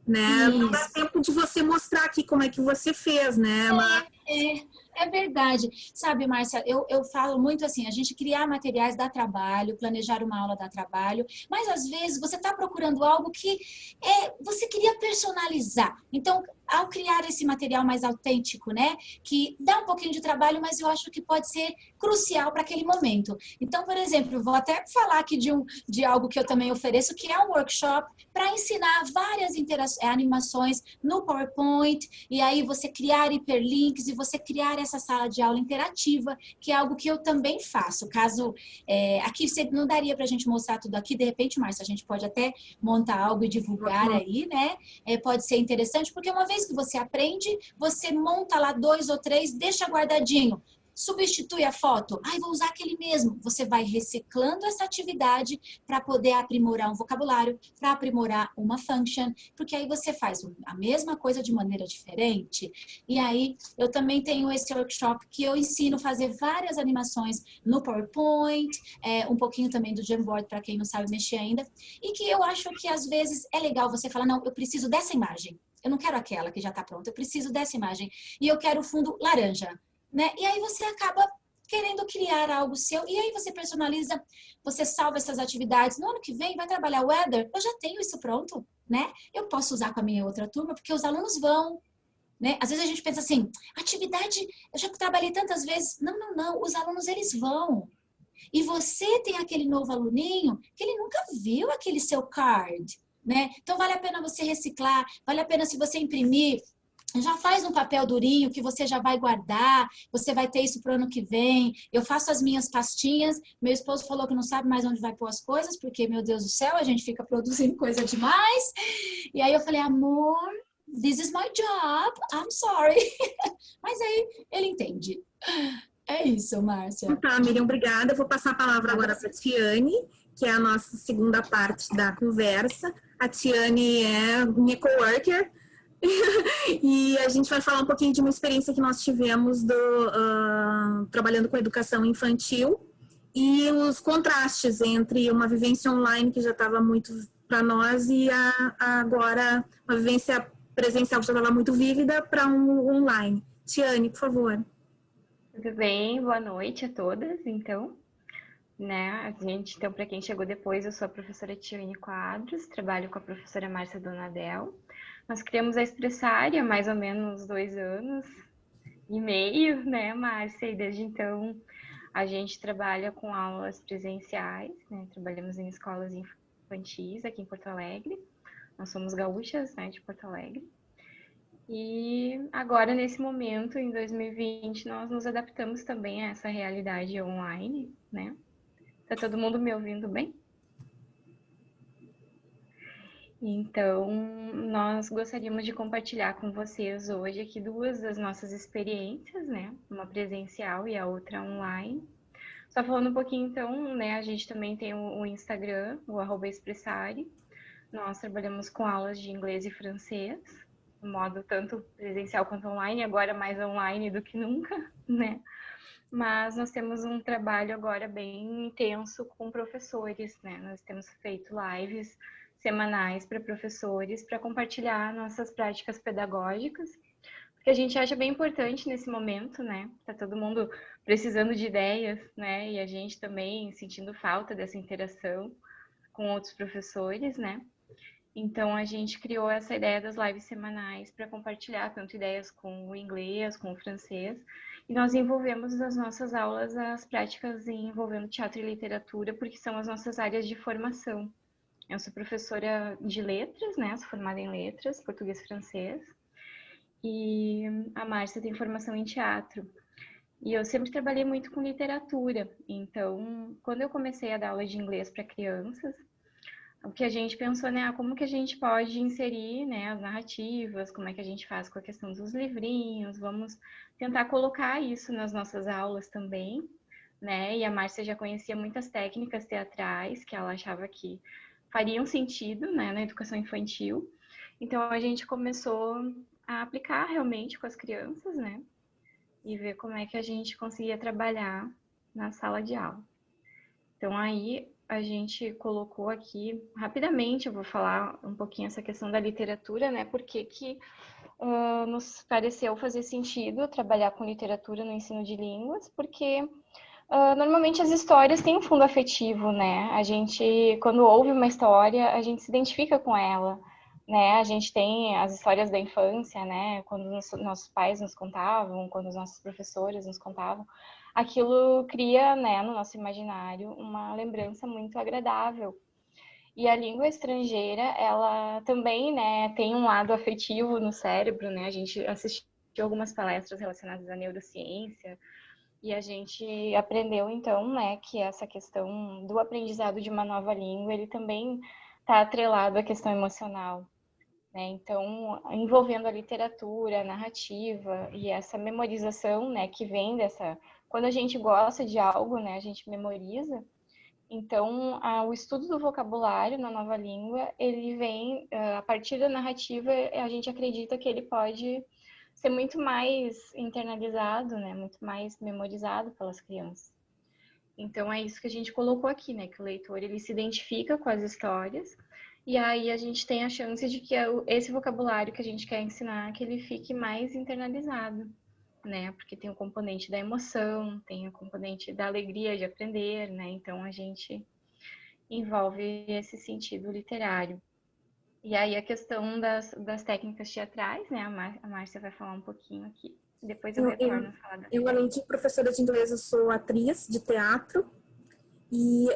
né? Não dá tempo de você mostrar aqui como é que você fez, né? É verdade. Sabe, Márcia, eu falo muito assim, a gente criar materiais dá trabalho, planejar uma aula dá trabalho, mas às vezes você está procurando algo que você queria personalizar. Então, ao criar esse material mais autêntico, né, que dá um pouquinho de trabalho, mas eu acho que pode ser crucial para aquele momento. Então, por exemplo, vou até falar aqui de algo que eu também ofereço, que é um workshop para ensinar várias animações no PowerPoint, e aí você criar hiperlinks e você criar essa sala de aula interativa, que é algo que eu também faço. Caso aqui não daria para a gente mostrar tudo aqui, de repente, Márcia, a gente pode até montar algo e divulgar aí, né? Pode ser interessante, porque uma vez que você aprende, você monta lá 2 ou 3, deixa guardadinho. Substitui a foto. Vou usar aquele mesmo. Você vai reciclando essa atividade para poder aprimorar um vocabulário, para aprimorar uma function, porque aí você faz a mesma coisa de maneira diferente. E aí, eu também tenho esse workshop que eu ensino a fazer várias animações no PowerPoint, um pouquinho também do Jamboard, para quem não sabe mexer ainda, e que eu acho que às vezes é legal você falar, não, eu preciso dessa imagem. Eu não quero aquela que já está pronta, eu preciso dessa imagem. E eu quero o fundo laranja. Né? E aí você acaba querendo criar algo seu, e aí você personaliza, você salva essas atividades. No ano que vem vai trabalhar weather, eu já tenho isso pronto, né? Eu posso usar com a minha outra turma, porque os alunos vão, né? Às vezes a gente pensa assim, atividade, eu já trabalhei tantas vezes. Não, os alunos eles vão. E você tem aquele novo aluninho que ele nunca viu aquele seu card, né? Então vale a pena você reciclar, vale a pena se você imprimir, já faz um papel durinho que você já vai guardar, você vai ter isso para o ano que vem. Eu faço as minhas pastinhas, meu esposo falou que não sabe mais onde vai pôr as coisas, porque, meu Deus do céu, a gente fica produzindo coisa demais. E aí eu falei, amor, this is my job, I'm sorry. Mas aí ele entende. É isso, Márcia. Tá, Miriam, obrigada. Eu vou passar a palavra agora para a Tiane, que é a nossa segunda parte da conversa. A Tiane é minha coworker, e a gente vai falar um pouquinho de uma experiência que nós tivemos trabalhando com educação infantil e os contrastes entre uma vivência online que já estava muito para nós e agora uma vivência presencial que já estava muito vívida para um online. Tiane, por favor. Tudo bem? Boa noite a todas, então. Né? Então, para quem chegou depois, eu sou a professora Tiane Quadros, trabalho com a professora Márcia Donadel. Nós criamos a Expressária há mais ou menos 2 anos e meio, né, Márcia? E desde então a gente trabalha com aulas presenciais, né? Trabalhamos em escolas infantis aqui em Porto Alegre. Nós somos gaúchas, né, de Porto Alegre. E agora, nesse momento, em 2020, nós nos adaptamos também a essa realidade online, né? Tá todo mundo me ouvindo bem? Então, nós gostaríamos de compartilhar com vocês hoje aqui 2 das nossas experiências, né? Uma presencial e a outra online. Só falando um pouquinho, então, né? A gente também tem o Instagram, o @expressari. Nós trabalhamos com aulas de inglês e francês, no modo tanto presencial quanto online, agora mais online do que nunca, né? Mas nós temos um trabalho agora bem intenso com professores, né? Nós temos feito lives semanais para professores para compartilhar nossas práticas pedagógicas, porque a gente acha bem importante nesse momento, né? Tá todo mundo precisando de ideias, né? E a gente também sentindo falta dessa interação com outros professores, né? Então a gente criou essa ideia das lives semanais para compartilhar tanto ideias com o inglês, com o francês, e nós envolvemos nas nossas aulas as práticas envolvendo teatro e literatura, porque são as nossas áreas de formação. Eu sou professora de letras, né? Sou formada em letras, português e francês. E a Márcia tem formação em teatro. E eu sempre trabalhei muito com literatura. Então, quando eu comecei a dar aula de inglês para crianças, o que a gente pensou, né, como que a gente pode inserir, né, as narrativas, como é que a gente faz com a questão dos livrinhos, vamos tentar colocar isso nas nossas aulas também, né, e a Márcia já conhecia muitas técnicas teatrais que ela achava que fariam sentido, né, na educação infantil, então a gente começou a aplicar realmente com as crianças, né, e ver como é que a gente conseguia trabalhar na sala de aula. Então aí a gente colocou aqui, rapidamente, eu vou falar um pouquinho essa questão da literatura, né? Porque que nos pareceu fazer sentido trabalhar com literatura no ensino de línguas, porque normalmente as histórias têm um fundo afetivo, né? A gente, quando ouve uma história, a gente se identifica com ela, né? A gente tem as histórias da infância, né? Quando nossos pais nos contavam, quando os nossos professores nos contavam, aquilo cria, né, no nosso imaginário uma lembrança muito agradável. E a língua estrangeira, ela também, né, tem um lado afetivo no cérebro, né? A gente assistiu algumas palestras relacionadas à neurociência e a gente aprendeu, então, né, que essa questão do aprendizado de uma nova língua, ele também está atrelado à questão emocional, né? Então, envolvendo a literatura, a narrativa e essa memorização, né, que vem dessa... Quando a gente gosta de algo, né, a gente memoriza. Então, o estudo do vocabulário na nova língua, ele vem, a partir da narrativa, a gente acredita que ele pode ser muito mais internalizado, né, muito mais memorizado pelas crianças. Então, é isso que a gente colocou aqui, né, que o leitor, ele se identifica com as histórias, e aí a gente tem a chance de que esse vocabulário que a gente quer ensinar, que ele fique mais internalizado, né? Porque tem o componente da emoção, tem o componente da alegria de aprender, né? Então a gente envolve esse sentido literário. E aí a questão das técnicas teatrais, né? A Márcia vai falar um pouquinho aqui. Depois eu retorno a falar da... Eu, além de professora de inglês, eu sou atriz de teatro. E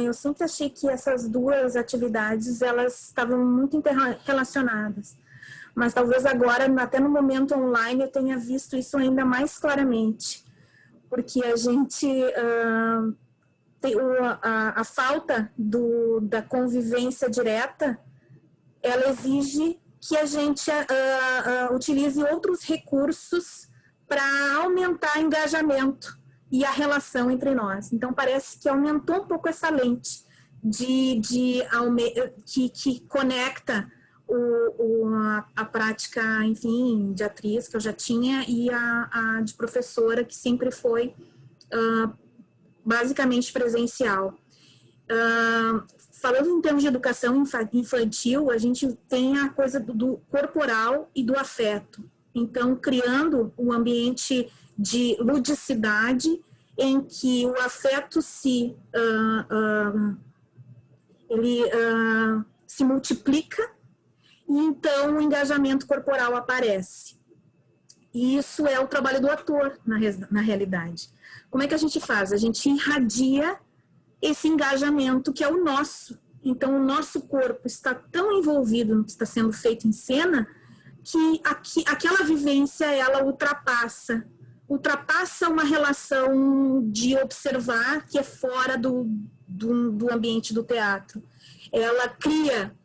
eu sempre achei que essas duas atividades, elas estavam muito interrelacionadas. Mas talvez agora, até no momento online, eu tenha visto isso ainda mais claramente. Porque a gente tem a falta da convivência direta, ela exige que a gente utilize outros recursos para aumentar o engajamento e a relação entre nós. Então, parece que aumentou um pouco essa lente que conecta a prática, enfim, de atriz que eu já tinha e a de professora, que sempre foi basicamente presencial. Falando em termos de educação infantil, a gente tem a coisa do corporal e do afeto. Então, criando um ambiente de ludicidade em que o afeto se multiplica e então o engajamento corporal aparece. E isso é o trabalho do ator, na realidade. Como é que a gente faz? A gente irradia esse engajamento que é o nosso. Então, o nosso corpo está tão envolvido no que está sendo feito em cena que aquela vivência, ela ultrapassa uma relação de observar que é fora do ambiente do teatro. Ela cria,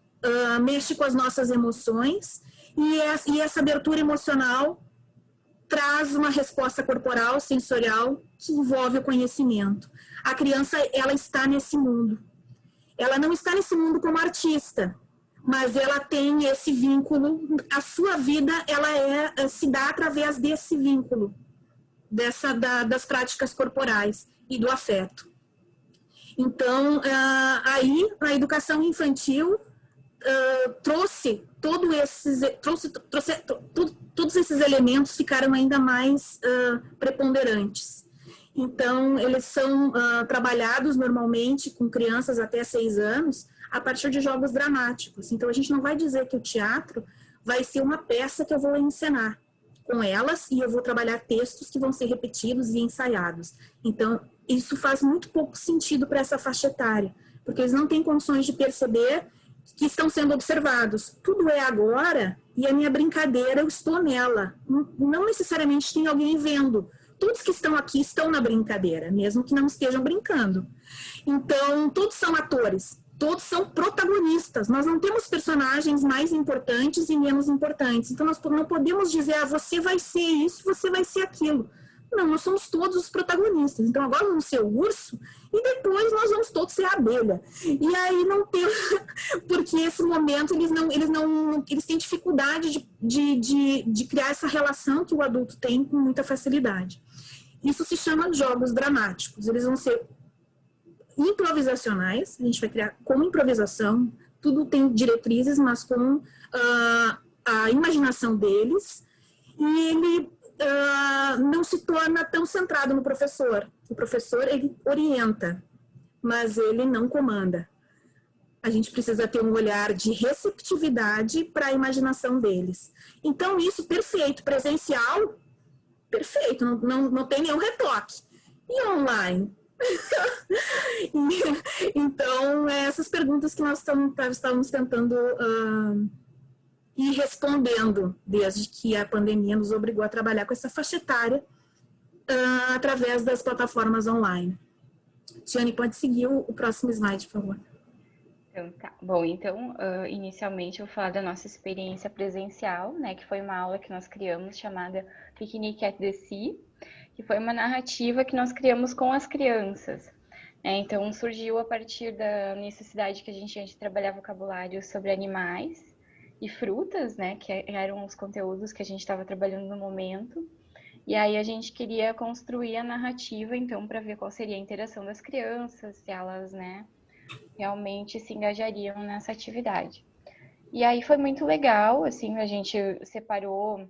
mexe com as nossas emoções e essa abertura emocional traz uma resposta corporal, sensorial, que envolve o conhecimento. A criança, ela está nesse mundo. Ela não está nesse mundo como artista, mas ela tem esse vínculo. A sua vida, ela se dá através desse vínculo, das práticas corporais e do afeto. Então, aí a educação infantil trouxe todos esses elementos, ficaram ainda mais preponderantes. Então, eles são trabalhados normalmente com crianças até 6 anos, a partir de jogos dramáticos. Então, a gente não vai dizer que o teatro vai ser uma peça que eu vou encenar com elas e eu vou trabalhar textos que vão ser repetidos e ensaiados. Então, isso faz muito pouco sentido para essa faixa etária, porque eles não têm condições de perceber que estão sendo observados. Tudo é agora e a minha brincadeira, eu estou nela. Não necessariamente tem alguém vendo. Todos que estão aqui estão na brincadeira, mesmo que não estejam brincando. Então, todos são atores, todos são protagonistas. Nós não temos personagens mais importantes e menos importantes. Então, nós não podemos dizer, você vai ser isso, você vai ser aquilo. Não, nós somos todos os protagonistas. Então, agora vamos ser o urso e depois nós vamos todos ser a abelha. E aí não tem... Porque esse momento eles têm dificuldade de criar essa relação que o adulto tem com muita facilidade. Isso se chama jogos dramáticos. Eles vão ser improvisacionais, a gente vai criar com improvisação, tudo tem diretrizes, mas com a imaginação deles, e ele não se torna tão centrado no professor. O professor, ele orienta, mas ele não comanda. A gente precisa ter um olhar de receptividade para a imaginação deles. Então, isso, perfeito, presencial, perfeito, não tem nenhum retoque. E online? Então, essas perguntas que nós estávamos tentando ir respondendo desde que a pandemia nos obrigou a trabalhar com essa faixa etária através das plataformas online. Tiane, pode seguir o próximo slide, por favor. Então, tá. Bom, então, inicialmente eu vou falar da nossa experiência presencial, né, que foi uma aula que nós criamos chamada Picnic at the Sea, que foi uma narrativa que nós criamos com as crianças. Então, surgiu a partir da necessidade que a gente antes trabalhar vocabulário sobre animais e frutas, né, que eram os conteúdos que a gente estava trabalhando no momento. E aí a gente queria construir a narrativa, então, para ver qual seria a interação das crianças, se elas, né, realmente se engajariam nessa atividade. E aí foi muito legal, assim, a gente separou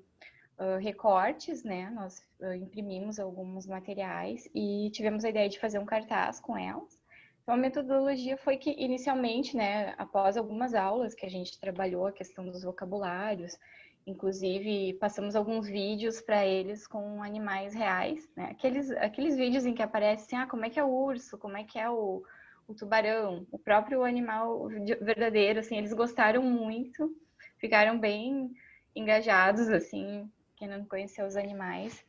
recortes, né, nós imprimimos alguns materiais e tivemos a ideia de fazer um cartaz com elas. Então, a metodologia foi que, inicialmente, né, após algumas aulas que a gente trabalhou a questão dos vocabulários, inclusive passamos alguns vídeos para eles com animais reais, né, aqueles vídeos em que aparece assim, como é que é o urso, como é que é o tubarão, o próprio animal verdadeiro, assim, eles gostaram muito, ficaram bem engajados, assim, quem não conheceu os animais.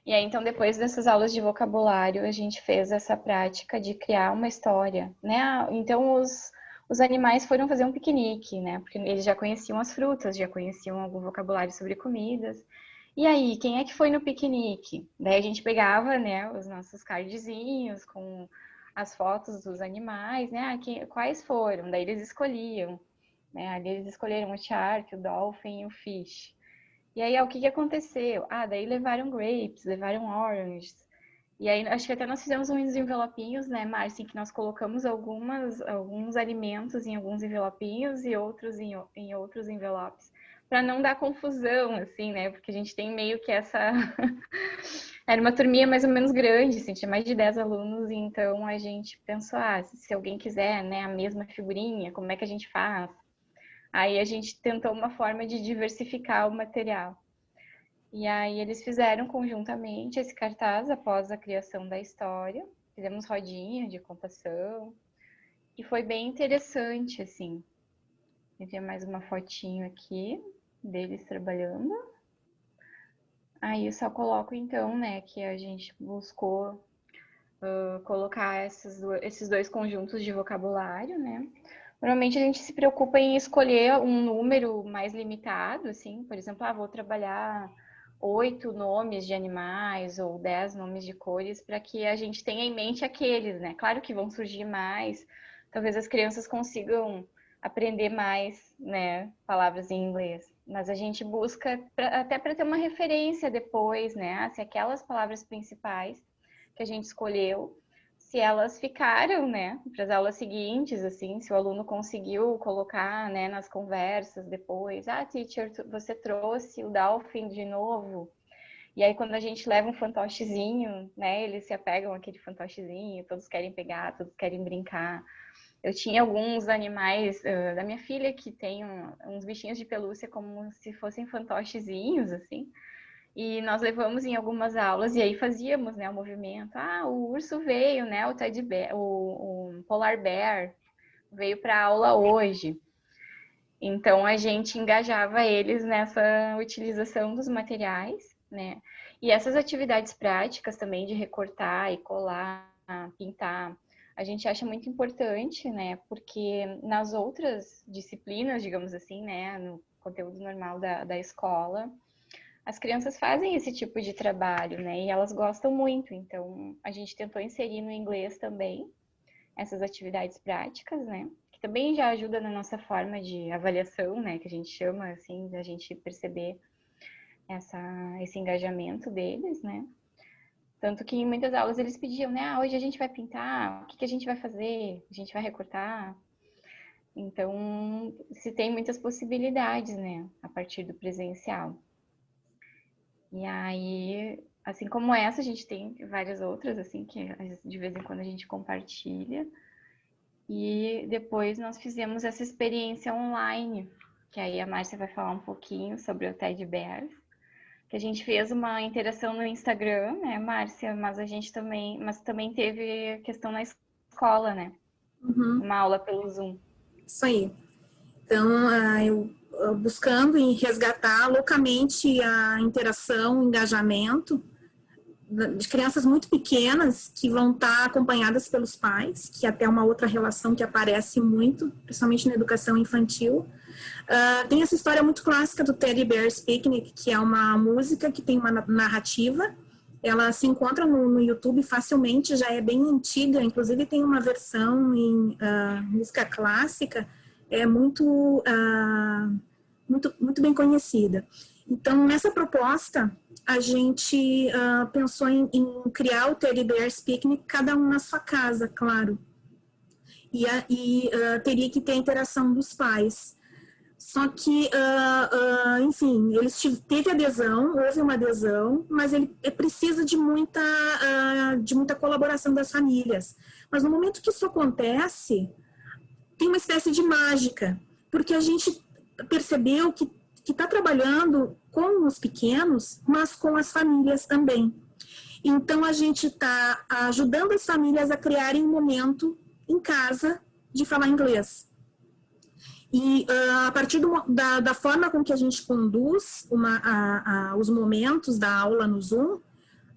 E aí, então, depois dessas aulas de vocabulário, a gente fez essa prática de criar uma história, né? Então, os animais foram fazer um piquenique, né? Porque eles já conheciam as frutas, já conheciam algum vocabulário sobre comidas. E aí, quem é que foi no piquenique? Daí a gente pegava, né, os nossos cardzinhos com as fotos dos animais, né? Quais foram? Daí eles escolhiam, né? Ali eles escolheram o shark, o dolphin e o fish. E aí, o que aconteceu? Daí levaram grapes, levaram oranges. E aí, acho que até nós fizemos uns envelopinhos, né, Márcia, em que nós colocamos alguns alimentos em alguns envelopinhos e outros em outros envelopes, para não dar confusão, assim, né, porque a gente tem meio que essa... Era uma turminha mais ou menos grande, assim, tinha mais de 10 alunos, então a gente pensou, se alguém quiser, né, a mesma figurinha, como é que a gente faz? Aí a gente tentou uma forma de diversificar o material. E aí eles fizeram conjuntamente esse cartaz após a criação da história. Fizemos rodinha de contação. E foi bem interessante, assim. Eu tenho mais uma fotinho aqui deles trabalhando. Aí eu só coloco, então, né, que a gente buscou colocar esses dois conjuntos de vocabulário, né? Normalmente a gente se preocupa em escolher um número mais limitado, assim, por exemplo, vou trabalhar 8 nomes de animais ou 10 nomes de cores para que a gente tenha em mente aqueles, né? Claro que vão surgir mais, talvez as crianças consigam aprender mais, né, palavras em inglês, mas a gente busca até para ter uma referência depois, né, se aquelas palavras principais que a gente escolheu, se elas ficaram, né, para as aulas seguintes, assim, se o aluno conseguiu colocar, né, nas conversas depois, teacher, você trouxe o dolphin de novo, e aí quando a gente leva um fantochezinho, né, eles se apegam àquele fantochezinho, todos querem pegar, todos querem brincar. Eu tinha alguns animais da minha filha que tem uns bichinhos de pelúcia como se fossem fantochezinhos, assim, e nós levamos em algumas aulas, e aí fazíamos, né, o movimento. O urso veio, né, o teddy bear, o polar bear. veio para a aula hoje. Então, a gente engajava eles nessa utilização dos materiais, né? E essas atividades práticas também de recortar e colar, pintar, a gente acha muito importante, né? Porque nas outras disciplinas, digamos assim, né? No conteúdo normal da escola, as crianças fazem esse tipo de trabalho, né? E elas gostam muito. Então, a gente tentou inserir no inglês também essas atividades práticas, né? Que também já ajuda na nossa forma de avaliação, né? Que a gente chama, assim, da gente perceber esse engajamento deles, né? Tanto que em muitas aulas eles pediam, né? Hoje a gente vai pintar, o que a gente vai fazer? A gente vai recortar? Então, se tem muitas possibilidades, né? A partir do presencial. E aí, assim como essa, a gente tem várias outras, assim, que de vez em quando a gente compartilha. E depois nós fizemos essa experiência online, que aí a Márcia vai falar um pouquinho sobre o Teddy Bears, que a gente fez uma interação no Instagram, né, Márcia? Mas também teve questão na escola, né? Uma aula pelo Zoom. Isso aí. Então, eu buscando em resgatar loucamente a interação, o engajamento de crianças muito pequenas que vão estar acompanhadas pelos pais, que é até uma outra relação que aparece muito, principalmente na educação infantil. Tem essa história muito clássica do Teddy Bear's Picnic, que é uma música que tem uma narrativa. Ela se encontra no YouTube facilmente, já é bem antiga, inclusive tem uma versão em música clássica, é muito bem conhecida. Então, nessa proposta, a gente pensou em criar o Teddy Bear's Picnic, cada um na sua casa, claro. E teria que ter a interação dos pais. Só que, enfim, teve adesão, houve uma adesão, mas ele precisa de muita colaboração das famílias. Mas no momento que isso acontece, tem uma espécie de mágica, porque a gente percebeu que está trabalhando com os pequenos, mas com as famílias também. Então, a gente está ajudando as famílias a criarem um momento em casa de falar inglês. E a partir da forma com que a gente conduz os momentos da aula no Zoom,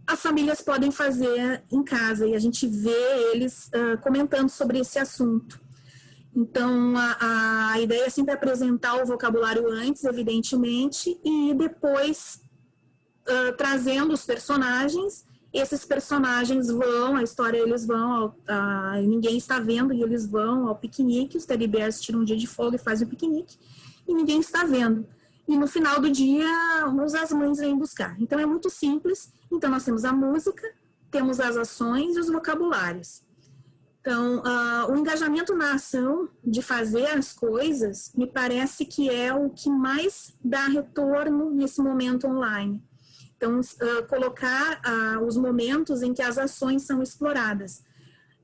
as famílias podem fazer em casa e a gente vê eles comentando sobre esse assunto. Então, a ideia é sempre apresentar o vocabulário antes, evidentemente, e depois trazendo os personagens. Esses personagens a história eles vão, ninguém está vendo e eles vão ao piquenique, os Teddy Bears tiram um dia de folga e fazem o piquenique, e ninguém está vendo. E no final do dia, as mães vêm buscar. Então, é muito simples. Então, nós temos a música, temos as ações e os vocabulários. Então, o engajamento na ação de fazer as coisas, me parece que é o que mais dá retorno nesse momento online. Então, colocar os momentos em que as ações são exploradas.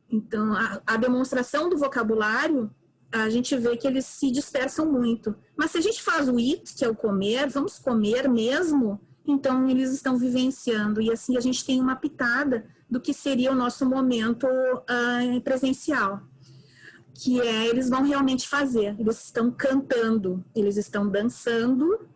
Então, a demonstração do vocabulário, a gente vê que eles se dispersam muito. Mas se a gente faz o eat, que é o comer, vamos comer mesmo, então eles estão vivenciando. E assim a gente tem uma pitada do que seria o nosso momento presencial. Que eles vão realmente fazer. Eles estão cantando, eles estão dançando,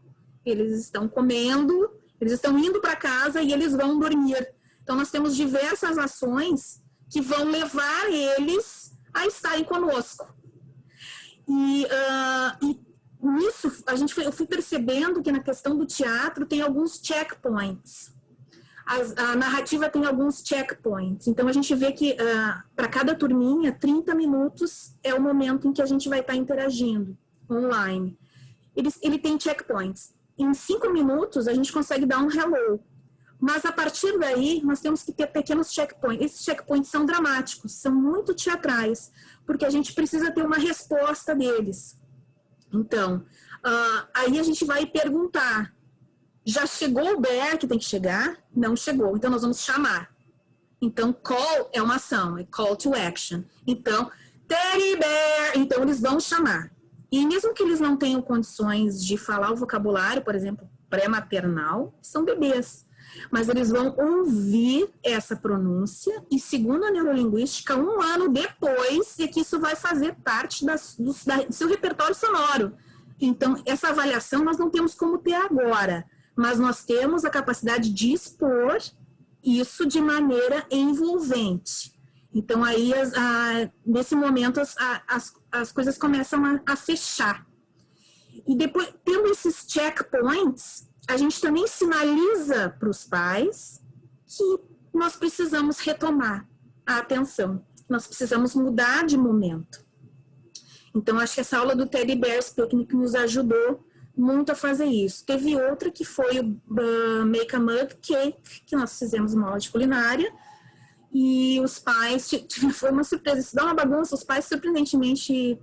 eles estão comendo, eles estão indo para casa e eles vão dormir. Então, nós temos diversas ações que vão levar eles a estarem conosco. E nisso, eu fui percebendo que na questão do teatro tem alguns checkpoints. A narrativa tem alguns checkpoints. Então, a gente vê que para cada turminha, 30 minutos é o momento em que a gente vai estar interagindo online. Ele tem checkpoints. Em 5 minutos, a gente consegue dar um hello. Mas, a partir daí, nós temos que ter pequenos checkpoints. Esses checkpoints são dramáticos, são muito teatrais, porque a gente precisa ter uma resposta deles. Então, aí a gente vai perguntar, já chegou o bear que tem que chegar? Não chegou, então nós vamos chamar. Então, call é uma ação, é call to action. Então, Teddy Bear, então eles vão chamar. E mesmo que eles não tenham condições de falar o vocabulário, por exemplo, pré-maternal, são bebês. mas eles vão ouvir essa pronúncia e, segundo a neurolinguística, 1 ano depois é que isso vai fazer parte do seu repertório sonoro. Então, essa avaliação nós não temos como ter agora, mas nós temos a capacidade de expor isso de maneira envolvente. Então, aí, nesse momento, as coisas começam a fechar. E depois, tendo esses checkpoints, a gente também sinaliza para os pais que nós precisamos retomar a atenção. Nós precisamos mudar de momento. Então, acho que essa aula do Teddy Bear's Picnic nos ajudou muito a fazer isso. Teve outra que foi o Make a Mug Cake, que nós fizemos uma aula de culinária. E os pais, foi uma surpresa, isso dá uma bagunça, os pais surpreendentemente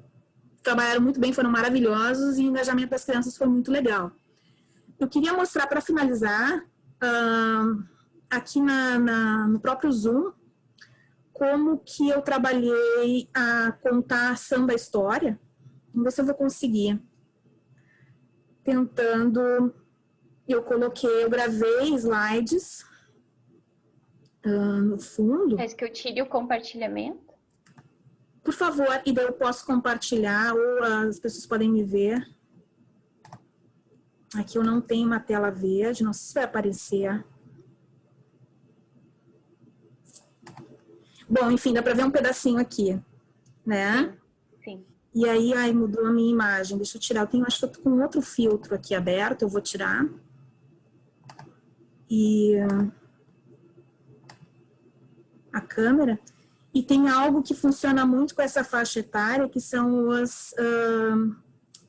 trabalharam muito bem, foram maravilhosos e o engajamento das crianças foi muito legal. Eu queria mostrar, para finalizar, aqui no próprio Zoom, como que eu trabalhei a contar a ação da história. Vamos ver se eu vou conseguir. Tentando, eu gravei slides no fundo. Mas que eu tire o compartilhamento? Por favor, e daí eu posso compartilhar ou as pessoas podem me ver. Aqui eu não tenho uma tela verde, não sei se vai aparecer. Bom, enfim, dá para ver um pedacinho aqui, né? Sim. E aí, mudou a minha imagem. Deixa eu tirar. Acho que eu tô com outro filtro aqui aberto, eu vou tirar. E a câmera. E tem algo que funciona muito com essa faixa etária, que são os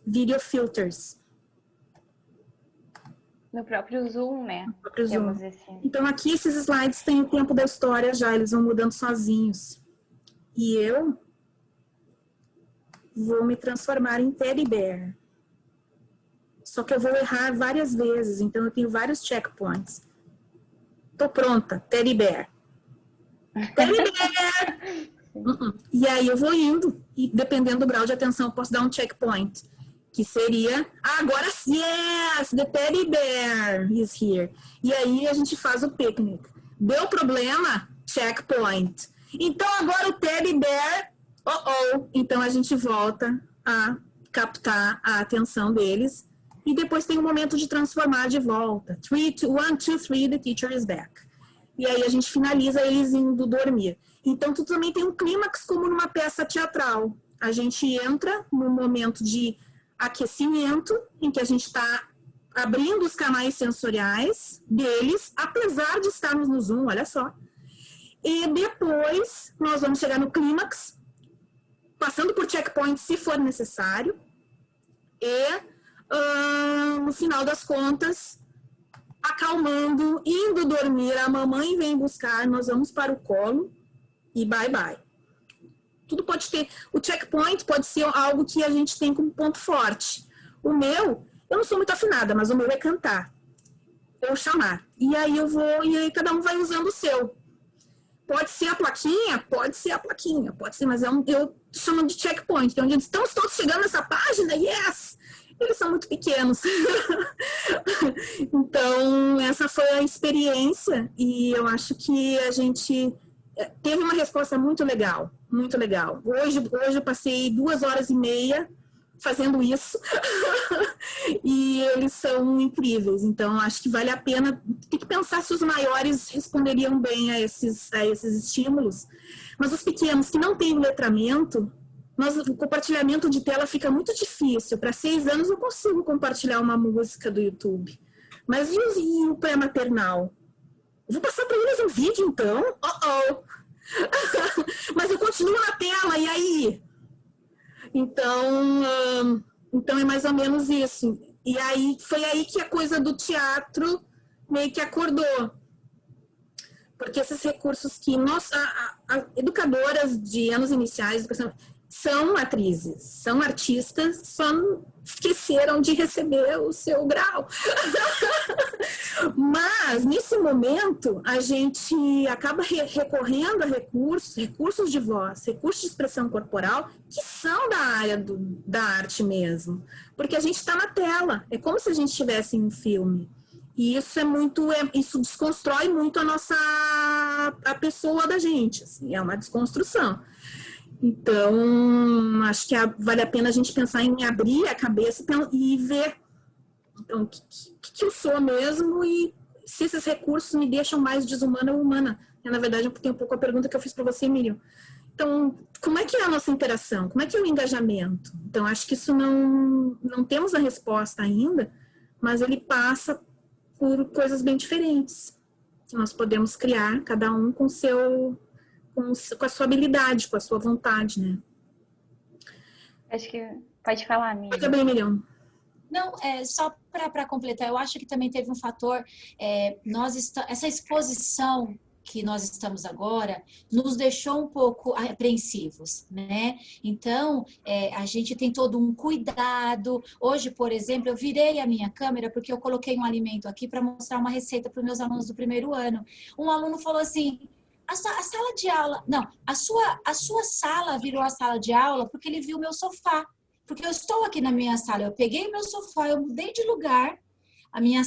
video filters. No próprio Zoom, né? No próprio Zoom. Esse... Então, aqui esses slides têm o tempo da história já, eles vão mudando sozinhos. E eu vou me transformar em Teddy Bear. Só que eu vou errar várias vezes, então eu tenho vários checkpoints. Tô pronta, Teddy Bear. Teddy Bear! E aí eu vou indo, e dependendo do grau de atenção, eu posso dar um checkpoint. Que seria, agora yes, the teddy bear is here. E aí a gente faz o picnic. Deu problema? Checkpoint. Então agora o teddy bear, então a gente volta a captar a atenção deles. E depois tem um momento de transformar de volta. 1, 2, 3, the teacher is back. E aí a gente finaliza eles indo dormir. Então tu também tem um clímax como numa peça teatral. A gente entra no momento de aquecimento, em que a gente está abrindo os canais sensoriais deles, apesar de estarmos no Zoom, olha só. E depois nós vamos chegar no clímax, passando por checkpoints se for necessário, e no final das contas, acalmando, indo dormir, a mamãe vem buscar, nós vamos para o colo e bye bye. Tudo pode ter, o checkpoint pode ser algo que a gente tem como ponto forte. O meu, eu não sou muito afinada, mas o meu é cantar, ou chamar. E aí eu vou, e aí cada um vai usando o seu. Pode ser a plaquinha, pode ser, mas eu chamo de checkpoint. Então, estamos todos chegando nessa página, yes! Eles são muito pequenos. Então, essa foi a experiência e eu acho que a gente teve uma resposta muito legal, muito legal. Hoje eu passei 2h30 fazendo isso e eles são incríveis. Então, acho que vale a pena. Tem que pensar se os maiores responderiam bem a esses estímulos. Mas os pequenos que não têm letramento, o compartilhamento de tela fica muito difícil. Para 6 anos eu consigo compartilhar uma música do YouTube. Mas e o pré-maternal? Eu vou passar para eles um vídeo, então? Mas eu continuo na tela, e aí? Então é mais ou menos isso. E aí foi aí que a coisa do teatro meio que acordou. Porque esses recursos que nós, educadoras de anos iniciais, são atrizes, são artistas, só esqueceram de receber o seu grau. Mas, nesse momento, a gente acaba recorrendo a recursos de voz, recursos de expressão corporal, que são da área da arte mesmo. Porque a gente está na tela, é como se a gente estivesse em um filme. E isso isso desconstrói muito a pessoa da gente, assim, é uma desconstrução. Então, acho que vale a pena a gente pensar em abrir a cabeça e ver então, o que eu sou mesmo e se esses recursos me deixam mais desumana ou humana. Na verdade, tem um pouco a pergunta que eu fiz para você, Miriam. Então, como é que é a nossa interação? Como é que é o engajamento? Então, acho que isso não temos a resposta ainda, mas ele passa por coisas bem diferentes. Que nós podemos criar, cada um com a sua habilidade, com a sua vontade, né? Acho que pode falar, Miriam. Fica bem, Miriam. Não, só para completar, eu acho que também teve um fator, essa exposição que nós estamos agora nos deixou um pouco apreensivos, né? Então, a gente tem todo um cuidado. Hoje, por exemplo, eu virei a minha câmera porque eu coloquei um alimento aqui para mostrar uma receita para os meus alunos do primeiro ano. Um aluno falou assim, a sala de aula... Não, a sua sala virou a sala de aula porque ele viu o meu sofá. Porque eu estou aqui na minha sala, eu peguei meu sofá, eu mudei de lugar, a minha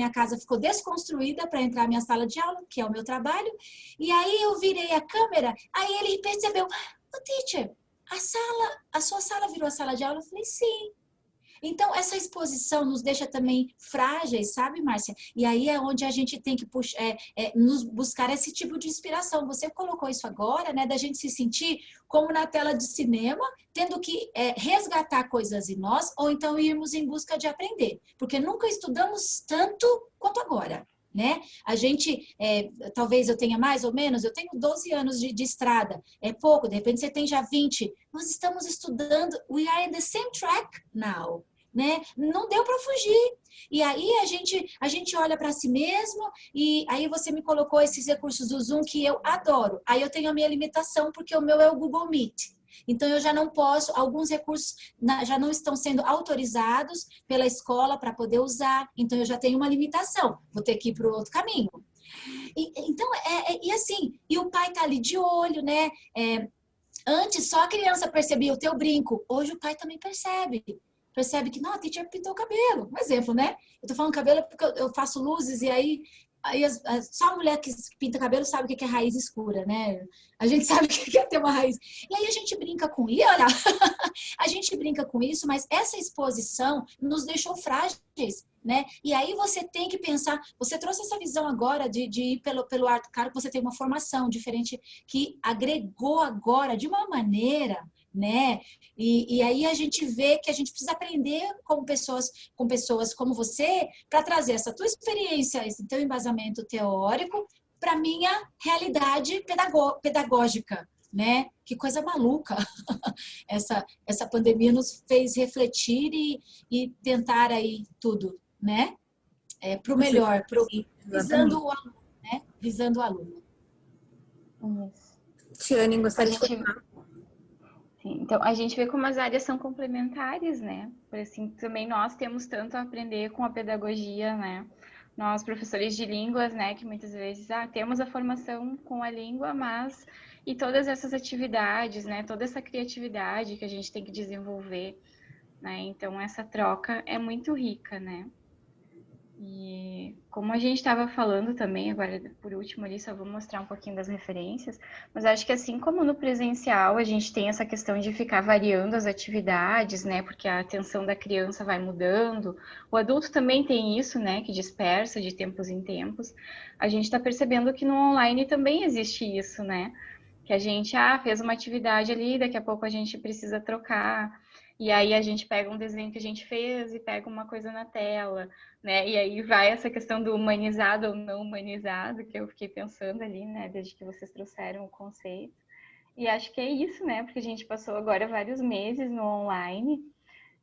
casa ficou desconstruída para entrar na minha sala de aula, que é o meu trabalho, e aí eu virei a câmera, aí ele percebeu, teacher, a sua sala virou a sala de aula? Eu falei, sim. Então, essa exposição nos deixa também frágeis, sabe, Márcia? E aí é onde a gente tem que nos buscar esse tipo de inspiração. Você colocou isso agora, né? Da gente se sentir como na tela de cinema, tendo que resgatar coisas em nós, ou então irmos em busca de aprender. Porque nunca estudamos tanto quanto agora. Né? A gente, talvez eu tenha mais ou menos, eu tenho 12 anos de estrada, é pouco, de repente você tem já 20. Nós estamos estudando, we are in the same track now, né? Não deu para fugir. E aí a gente olha para si mesmo, e aí você me colocou esses recursos do Zoom que eu adoro. Aí eu tenho a minha limitação, porque o meu é o Google Meet. Então, eu já não posso, alguns recursos já não estão sendo autorizados pela escola para poder usar, então eu já tenho uma limitação, vou ter que ir para o outro caminho. Então, e assim, e o pai está ali de olho, né? Antes só a criança percebia o teu brinco, hoje o pai também percebe que, não, a teacher pintou o cabelo, um exemplo, né? Eu tô falando cabelo porque eu faço luzes e aí só a mulher que pinta cabelo sabe o que é raiz escura, né? A gente sabe o que é ter uma raiz. E aí a gente brinca com isso, olha, a gente brinca com isso, mas essa exposição nos deixou frágeis, né? E aí você tem que pensar, você trouxe essa visão agora de ir pelo arte, claro que você tem uma formação diferente que agregou agora de uma maneira, né? E aí a gente vê que a gente precisa aprender com pessoas como você para trazer essa tua experiência, esse teu embasamento teórico para minha realidade pedagógica, né? Que coisa maluca! Essa pandemia nos fez refletir e tentar aí tudo, né? Para o melhor, visando o aluno, né? Visando o aluno. Tiane, gostaria de continuar. Sim, então, a gente vê como as áreas são complementares, né? Por assim, também nós temos tanto a aprender com a pedagogia, né? Nós, professores de línguas, né? Que muitas vezes temos a formação com a língua, mas... E todas essas atividades, né? Toda essa criatividade que a gente tem que desenvolver, né? Então, essa troca é muito rica, né? E como a gente estava falando também, agora por último ali, só vou mostrar um pouquinho das referências, mas acho que assim como no presencial, a gente tem essa questão de ficar variando as atividades, né, porque a atenção da criança vai mudando, o adulto também tem isso, né, que dispersa de tempos em tempos, a gente está percebendo que no online também existe isso, né, que a gente, fez uma atividade ali, daqui a pouco a gente precisa trocar, e aí a gente pega um desenho que a gente fez e pega uma coisa na tela, né? E aí vai essa questão do humanizado ou não humanizado, que eu fiquei pensando ali, né? Desde que vocês trouxeram o conceito. E acho que é isso, né? Porque a gente passou agora vários meses no online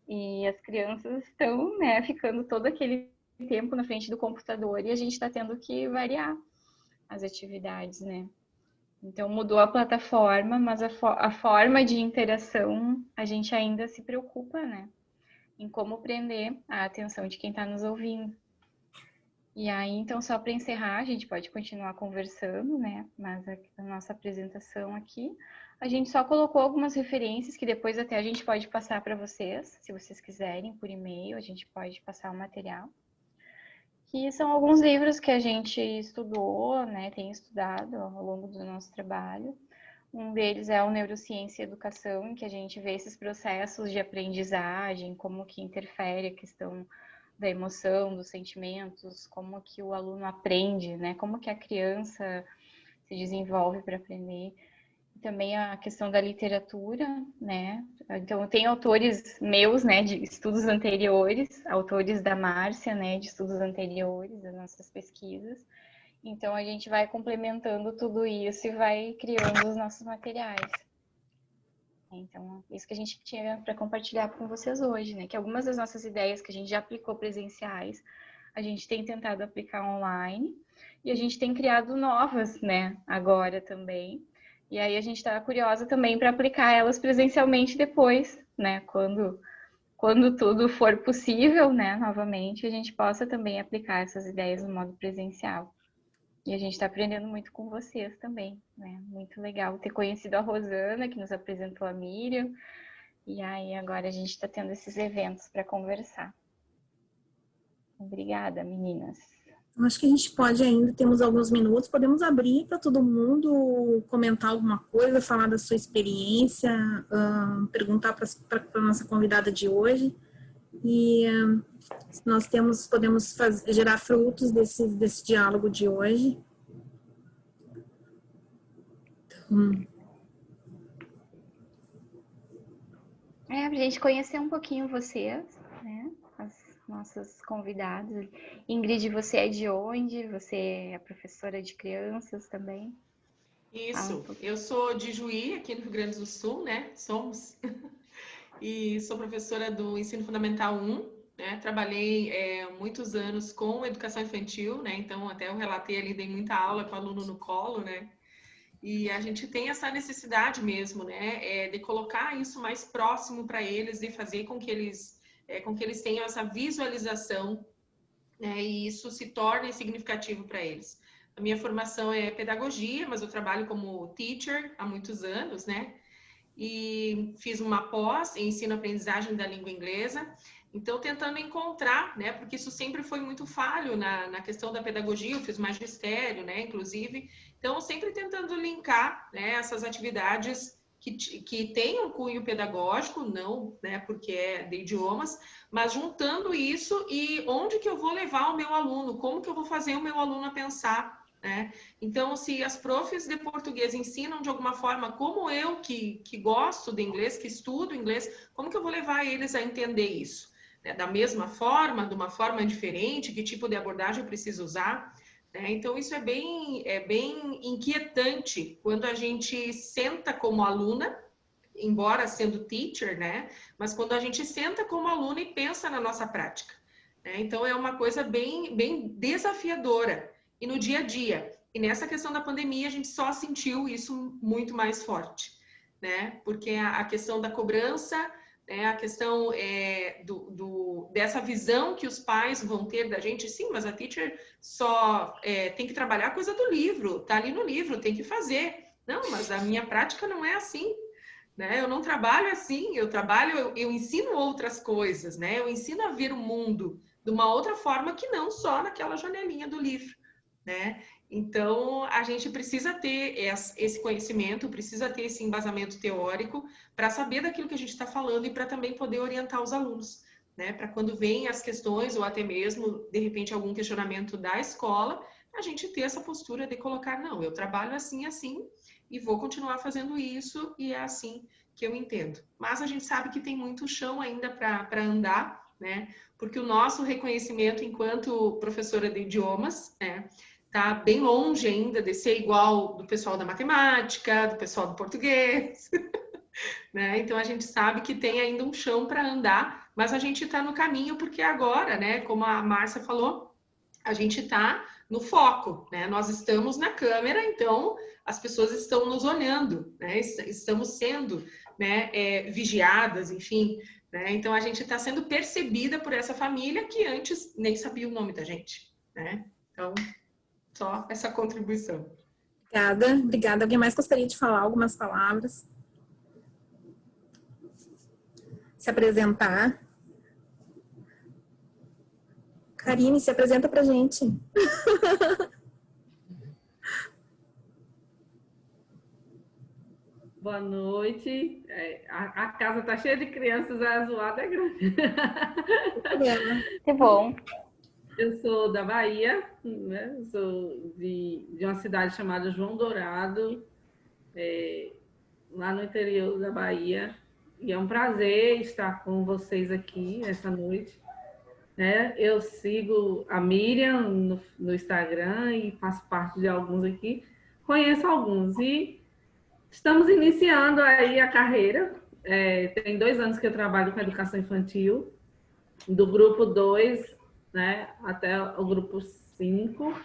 e as crianças estão, né, ficando todo aquele tempo na frente do computador e a gente está tendo que variar as atividades, né? Então, mudou a plataforma, mas a forma de interação, a gente ainda se preocupa, né? Em como prender a atenção de quem está nos ouvindo. E aí, então, só para encerrar, a gente pode continuar conversando, né? Mas a nossa apresentação aqui, a gente só colocou algumas referências que depois até a gente pode passar para vocês, se vocês quiserem, por e-mail, a gente pode passar o material. que são alguns livros que a gente estudou, né, tem estudado ao longo do nosso trabalho. Um deles é o Neurociência e Educação, em que a gente vê esses processos de aprendizagem, como que interfere a questão da emoção, dos sentimentos, como que o aluno aprende, né, como que a criança se desenvolve para aprender. Também a questão da literatura, né? Então, tem autores meus, né, de estudos anteriores, autores da Márcia, né, de estudos anteriores, das nossas pesquisas. Então, a gente vai complementando tudo isso e vai criando os nossos materiais. Então, isso que a gente tinha para compartilhar com vocês hoje, né? Que algumas das nossas ideias que a gente já aplicou presenciais, a gente tem tentado aplicar online e a gente tem criado novas, né, agora também. E aí a gente está curiosa também para aplicar elas presencialmente depois, né? Quando tudo for possível, né? Novamente, a gente possa também aplicar essas ideias no modo presencial. E a gente está aprendendo muito com vocês também, né? Muito legal ter conhecido a Rosana, que nos apresentou a Miriam. E aí agora a gente está tendo esses eventos para conversar. Obrigada, meninas. Acho que a gente pode ainda, temos alguns minutos, podemos abrir para todo mundo comentar alguma coisa, falar da sua experiência, perguntar para a nossa convidada de hoje. E nós podemos gerar frutos desse diálogo de hoje. Para a gente conhecer um pouquinho vocês, né? As nossas convidadas. Ingrid, você é de onde? Você é professora de crianças também? Isso, eu sou de Juí, aqui no Rio Grande do Sul, né? Somos. E sou professora do Ensino Fundamental 1, né? Trabalhei muitos anos com educação infantil, né? Então, até eu relatei ali, dei muita aula com o aluno no colo, né? E a gente tem essa necessidade mesmo, né? De colocar isso mais próximo para eles e fazer com que eles tenham essa visualização, né? E isso se torne significativo para eles. A minha formação é pedagogia, mas eu trabalho como teacher há muitos anos, né? E fiz uma pós em ensino-aprendizagem da língua inglesa. Então, tentando encontrar, né? Porque isso sempre foi muito falho na questão da pedagogia, eu fiz magistério, né? Inclusive. Então, sempre tentando linkar, né, essas atividades que tenham cunho pedagógico, não, né, porque é de idiomas, mas juntando isso e onde que eu vou levar o meu aluno, como que eu vou fazer o meu aluno a pensar, né? Então, se as profs de português ensinam de alguma forma, como eu que gosto de inglês, que estudo inglês, como que eu vou levar eles a entender isso? Né? Da mesma forma, de uma forma diferente, que tipo de abordagem eu preciso usar? Então, isso é bem inquietante quando a gente senta como aluna, embora sendo teacher, né? Mas quando a gente senta como aluna e pensa na nossa prática. Né? Então, é uma coisa bem desafiadora. E no dia a dia. E nessa questão da pandemia, a gente só sentiu isso muito mais forte. Né? Porque a questão da cobrança, né? A questão dessa visão que os pais vão ter da gente, sim, mas a teacher só tem que trabalhar a coisa do livro, tá ali no livro, tem que fazer. Não, mas a minha prática não é assim, né? Eu não trabalho assim, eu ensino outras coisas, né? Eu ensino a ver o mundo de uma outra forma que não só naquela janelinha do livro, né? Então, a gente precisa ter esse conhecimento, precisa ter esse embasamento teórico para saber daquilo que a gente está falando e para também poder orientar os alunos, né? Para quando vêm as questões ou até mesmo, de repente, algum questionamento da escola, a gente ter essa postura de colocar, não, eu trabalho assim, assim, e vou continuar fazendo isso e é assim que eu entendo. Mas a gente sabe que tem muito chão ainda para andar, né? Porque o nosso reconhecimento enquanto professora de idiomas, né? Tá bem longe ainda de ser igual do pessoal da matemática, do pessoal do português, né? Então a gente sabe que tem ainda um chão para andar, mas a gente está no caminho porque agora, né? Como a Márcia falou, a gente está no foco, né? Nós estamos na câmera, então as pessoas estão nos olhando, né? Estamos sendo, né, vigiadas, enfim, né? Então a gente está sendo percebida por essa família que antes nem sabia o nome da gente, né? Então só essa contribuição. Obrigada. Alguém mais gostaria de falar algumas palavras? Se apresentar. Karine, se apresenta pra gente. Boa noite. A casa tá cheia de crianças, a zoada é grande. Que bom. Eu sou da Bahia, né? Eu sou de uma cidade chamada João Dourado, lá no interior da Bahia. E é um prazer estar com vocês aqui essa noite. Né? Eu sigo a Miriam no Instagram e faço parte de alguns aqui. Conheço alguns e estamos iniciando aí a carreira. Tem 2 anos que eu trabalho com educação infantil, do grupo 2, né, até o grupo 5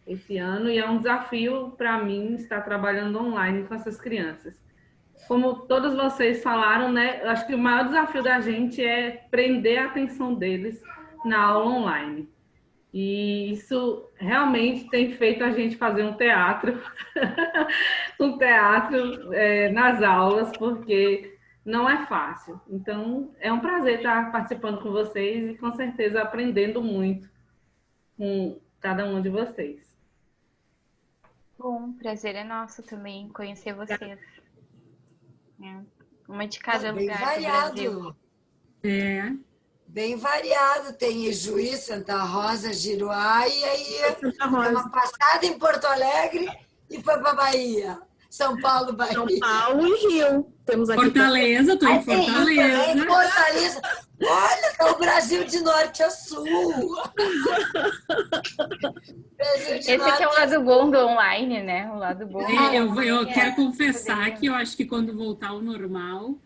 esse ano, e é um desafio para mim estar trabalhando online com essas crianças. Como todos vocês falaram, né, eu acho que o maior desafio da gente é prender a atenção deles na aula online. E isso realmente tem feito a gente fazer um teatro, nas aulas, porque não é fácil. Então, é um prazer estar participando com vocês e, com certeza, aprendendo muito com cada um de vocês. Bom, prazer é nosso também conhecer vocês. Uma de cada Bem lugar do Brasil. variado. Bem variado. Tem Ijuí, Santa Rosa, Giruá, e aí Santa deu Rosa. uma passada em Porto Alegre e foi para Bahia. São Paulo, Bahia. São Paulo e Rio. Temos aqui Fortaleza, tô em Aí tem Rio também, Fortaleza. Fortaleza. Olha, tá o Brasil de norte a sul. Brasil de Esse aqui é norte o lado bom do online, né? O lado bom. Eu quero confessar poder- que eu acho que quando voltar ao normal,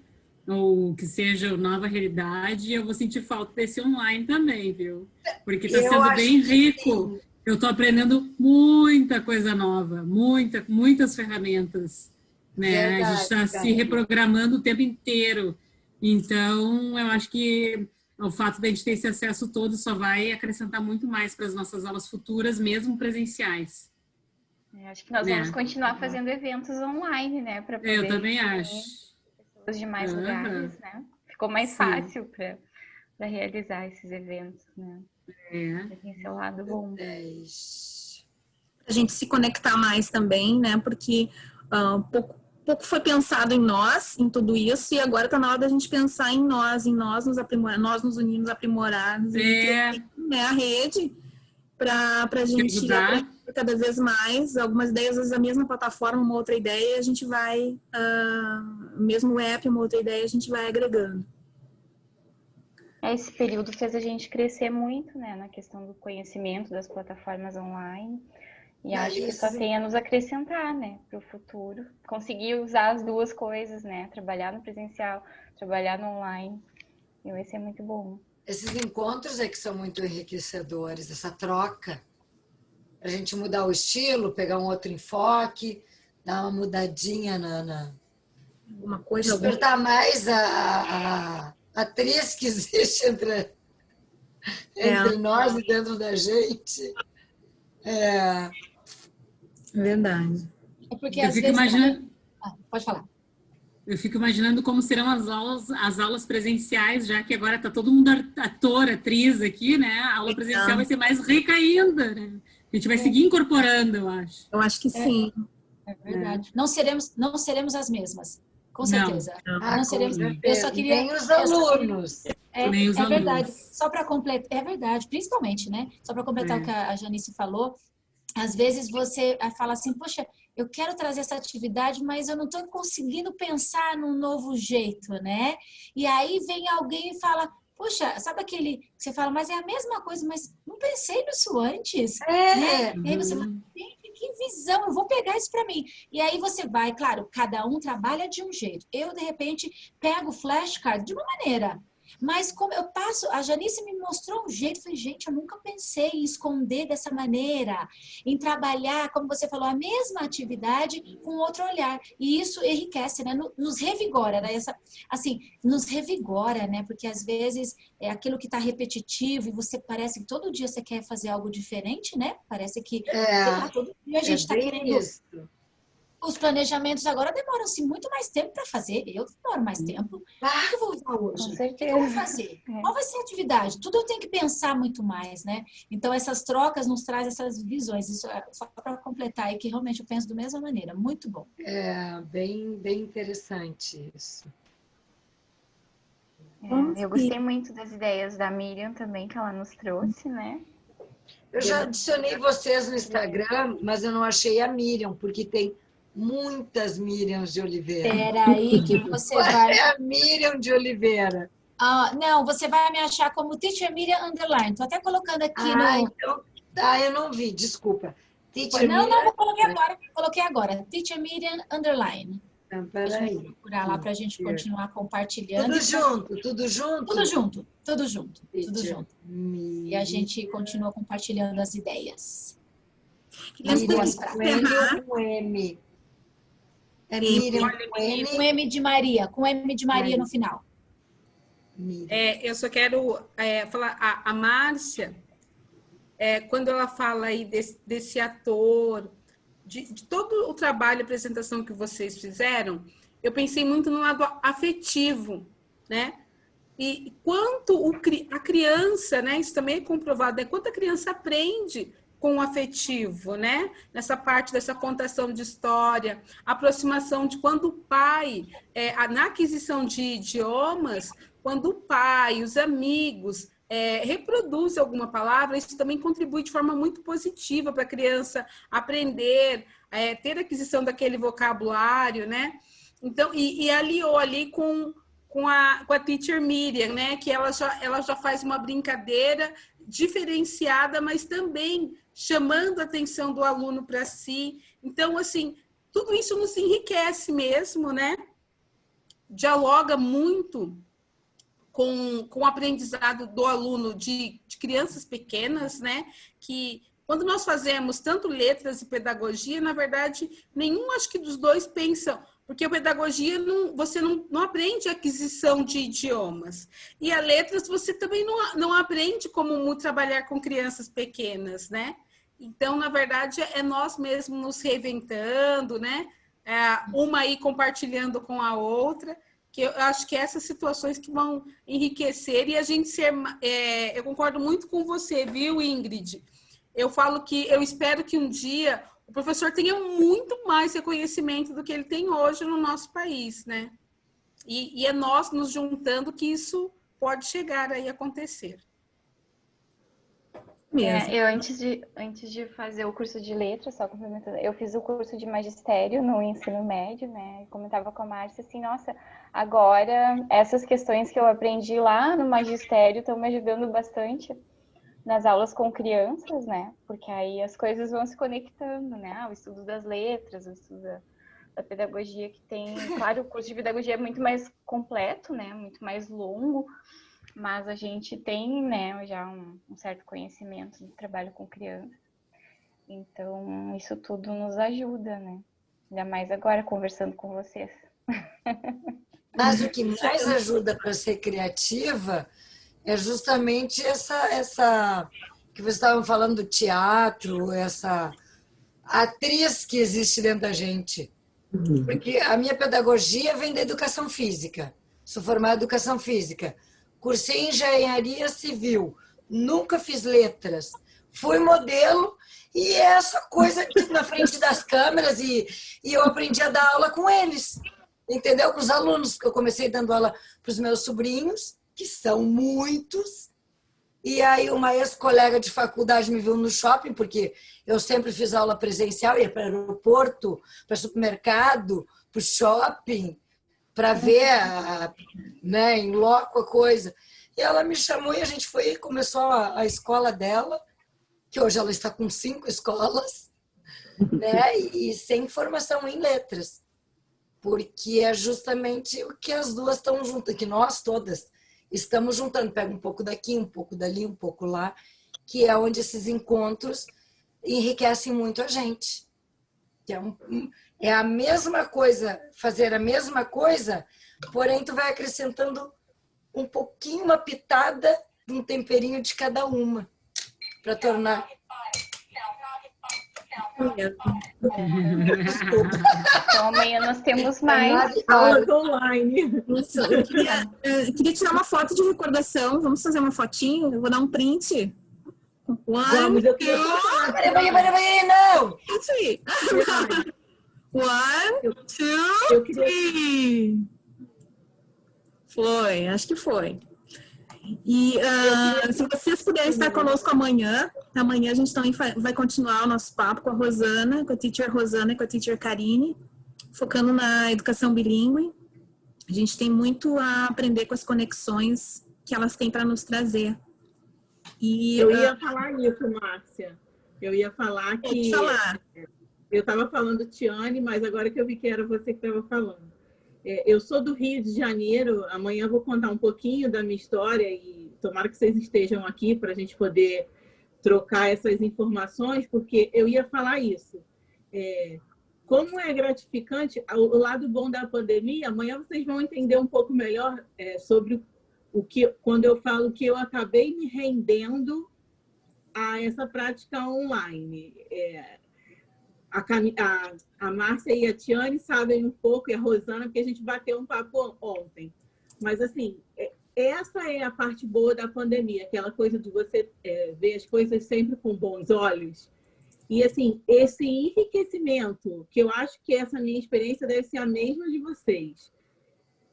ou que seja nova realidade, eu vou sentir falta desse online também, viu? Porque está Eu sendo acho bem que rico. Eu estou aprendendo muita coisa nova, muitas ferramentas, né? A gente está Verdade, se Karine. reprogramando o tempo inteiro. Então, eu acho que o fato de a gente ter esse acesso todo só vai acrescentar muito mais para as nossas aulas futuras, mesmo presenciais. Acho que nós Né? vamos continuar fazendo eventos online, né? Para poder Eu também reunir acho. pessoas de mais Aham. lugares, né? Ficou mais Sim. fácil para realizar esses eventos, né? Tem seu lado bom. 10. a gente se conectar mais também, né? Porque pouco foi pensado em nós, em tudo isso, e agora está na hora da gente pensar em nós nos aprimorar, nós nos unirmos, aprimorarmos, né, a rede para a gente ajudar. aprender cada vez mais. Algumas ideias, às vezes a mesma plataforma, uma outra ideia, e a gente vai, mesmo app, uma outra ideia, a gente vai agregando. Esse período fez a gente crescer muito, né, na questão do conhecimento das plataformas online. E acho que só tem a nos acrescentar, né, para o futuro. Conseguir usar as duas coisas, né, trabalhar no presencial, trabalhar no online. E vai ser muito bom. Esses encontros é que são muito enriquecedores, essa troca. A gente mudar o estilo, pegar um outro enfoque, dar uma mudadinha Alguma coisa, despertar mais a atriz que existe entre nós e dentro da gente. É verdade. É porque Eu às fico vezes... imaginando. Pode falar. Eu fico imaginando como serão as aulas presenciais, já que agora está todo mundo ator, atriz aqui, né? A aula presencial vai ser mais rica ainda, né? A gente vai seguir incorporando, eu acho. Eu acho que sim. É verdade. Não seremos as mesmas, com certeza. Não seremos. Eu só queria. Nem os alunos. Nem os É verdade. alunos. Só para completar, é verdade, principalmente, né? Só para completar o que a Janice falou, às vezes você fala assim, poxa, eu quero trazer essa atividade, mas eu não estou conseguindo pensar num novo jeito, né? E aí vem alguém e fala, poxa, sabe aquele que você fala, mas é a mesma coisa, mas não pensei nisso antes, né? E aí você fala, gente, que visão, eu vou pegar isso para mim. E aí você vai, claro, cada um trabalha de um jeito. Eu, de repente, pego o flashcard de uma maneira. Mas como eu passo, a Janice me mostrou um jeito, falei, gente, eu nunca pensei em esconder dessa maneira, em trabalhar, como você falou, a mesma atividade com outro olhar. E isso enriquece, né? Nos revigora, né? Nos revigora, né? Porque às vezes é aquilo que está repetitivo e você parece que todo dia você quer fazer algo diferente, né? Parece que sei lá, todo dia a gente está querendo. Isso. Os planejamentos agora demoram-se muito mais tempo para fazer. Eu demoro mais tempo. O que eu vou usar hoje? Com O certeza. que eu vou fazer? Qual vai ser a atividade? Tudo eu tenho que pensar muito mais, né? Então, essas trocas nos trazem essas visões. Isso é só para completar aí, que realmente eu penso da mesma maneira. Muito bom. É bem interessante isso. Eu gostei muito das ideias da Miriam também, que ela nos trouxe, né? Eu já adicionei vocês no Instagram, mas eu não achei a Miriam, porque tem muitas Miriams de Oliveira. Espera aí que você vai... É a Miriam de Oliveira. não, você vai me achar como Teacher Miriam Underline. Estou até colocando aqui no... Então, eu não vi, desculpa. Teacher Não, Miriam... eu coloquei agora. Teacher Miriam Underline. Então, Deixa eu peraí. procurar lá para a gente continuar compartilhando. Tudo junto? Tudo junto. E a gente continua compartilhando as ideias. As boas práticas. Com M. É Miriam com M. Com M de Maria no final. Eu só quero falar, a Márcia, quando ela fala aí desse ator, de todo o trabalho e apresentação que vocês fizeram, eu pensei muito no lado afetivo, né? E quanto a criança, né? Isso também é comprovado, quanto a criança aprende com o afetivo, né? Nessa parte dessa contação de história, aproximação de quando o pai, na aquisição de idiomas, quando o pai, os amigos reproduzem alguma palavra, isso também contribui de forma muito positiva para a criança aprender, ter aquisição daquele vocabulário, né? Então, e aliou ali com a Teacher Miriam, né? Que ela já faz uma brincadeira diferenciada, mas também chamando a atenção do aluno para si. Então, assim, tudo isso nos enriquece mesmo, né? Dialoga muito com o aprendizado do aluno de crianças pequenas, né? Que quando nós fazemos tanto letras e pedagogia, na verdade, nenhum, acho que dos dois pensam, porque a pedagogia você não aprende a aquisição de idiomas. E a letras você também não aprende como trabalhar com crianças pequenas, né? Então, na verdade, é nós mesmos nos reinventando, né? Uma aí compartilhando com a outra, que eu acho que essas situações que vão enriquecer e a gente ser... eu concordo muito com você, viu, Ingrid? Eu falo que eu espero que um dia o professor tenha muito mais reconhecimento do que ele tem hoje no nosso país, né? E é nós nos juntando que isso pode chegar aí a acontecer. Eu, antes de fazer o curso de letras, só complementando, eu fiz o curso de magistério no ensino médio, né? E comentava com a Márcia assim, nossa, agora essas questões que eu aprendi lá no magistério estão me ajudando bastante nas aulas com crianças, né? Porque aí as coisas vão se conectando, né? O estudo das letras, o estudo da pedagogia que tem... Claro, o curso de pedagogia é muito mais completo, né? Muito mais longo, mas a gente tem, né, já um certo conhecimento do trabalho com crianças. Então, isso tudo nos ajuda, né? Ainda mais agora, conversando com vocês. Mas o que mais ajuda para ser criativa é justamente essa que vocês estavam falando do teatro, essa atriz que existe dentro da gente. Porque a minha pedagogia vem da educação física. Sou formada em educação física. Cursei engenharia civil. Nunca fiz letras. Fui modelo e essa coisa na frente das câmeras e eu aprendi a dar aula com eles. Entendeu? Com os alunos, que eu comecei dando aula para os meus sobrinhos, que são muitos. E aí uma ex-colega de faculdade me viu no shopping, porque eu sempre fiz aula presencial, ia para o aeroporto, para o supermercado, para o shopping, para ver né, em loco a coisa. E ela me chamou e a gente foi, começou a escola dela, que hoje ela está com 5 escolas, né, e sem formação em letras. Porque é justamente o que as duas estão juntas, que nós todas estamos juntando, pega um pouco daqui, um pouco dali, um pouco lá, que é onde esses encontros enriquecem muito a gente. Que é a mesma coisa, fazer a mesma coisa, porém tu vai acrescentando um pouquinho, uma pitada de um temperinho de cada uma, para tornar Então amanhã nós temos mais. Aulas online. Isso, eu queria tirar uma foto de recordação. Vamos fazer uma fotinho? Eu vou dar um print. Vamos, eu quero... Peraí, não! Isso aí. 1, 2, 3. Foi, acho que foi. E se vocês puderem estar conosco amanhã a gente também vai continuar o nosso papo com a Rosana, com a teacher Rosana e com a teacher Karine, focando na educação bilíngue. A gente tem muito a aprender com as conexões que elas têm para nos trazer. E, eu ia falar isso, Márcia. Eu ia falar que... Eu estava falando Tiane, mas agora que eu vi que era você que estava falando. Eu sou do Rio de Janeiro, amanhã eu vou contar um pouquinho da minha história e tomara que vocês estejam aqui para a gente poder trocar essas informações, porque eu ia falar isso. Como é gratificante, o lado bom da pandemia, amanhã vocês vão entender um pouco melhor sobre o que, quando eu falo que eu acabei me rendendo a essa prática online. A Márcia e a Tiane sabem um pouco, e a Rosana, porque a gente bateu um papo ontem. Mas, assim, essa é a parte boa da pandemia, aquela coisa de você ver as coisas sempre com bons olhos. E, assim, esse enriquecimento, que eu acho que essa minha experiência deve ser a mesma de vocês,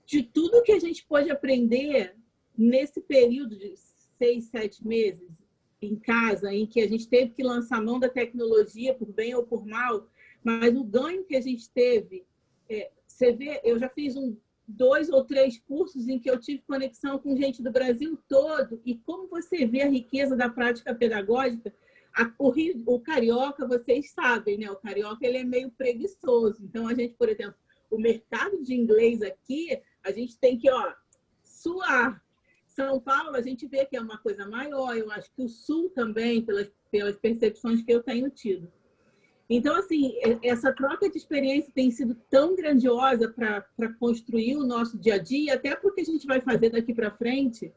de tudo que a gente pode aprender nesse período de 6, 7 meses, em casa, em que a gente teve que lançar mão da tecnologia, por bem ou por mal, mas o ganho que a gente teve, você vê, eu já fiz 2 ou 3 cursos em que eu tive conexão com gente do Brasil todo, e como você vê a riqueza da prática pedagógica, o carioca, vocês sabem, né? O carioca ele é meio preguiçoso, então a gente, por exemplo, o mercado de inglês aqui, a gente tem que suar. São Paulo, a gente vê que é uma coisa maior, eu acho que o Sul também, pelas percepções que eu tenho tido. Então, assim, essa troca de experiência tem sido tão grandiosa para construir o nosso dia a dia, até porque a gente vai fazer daqui para frente,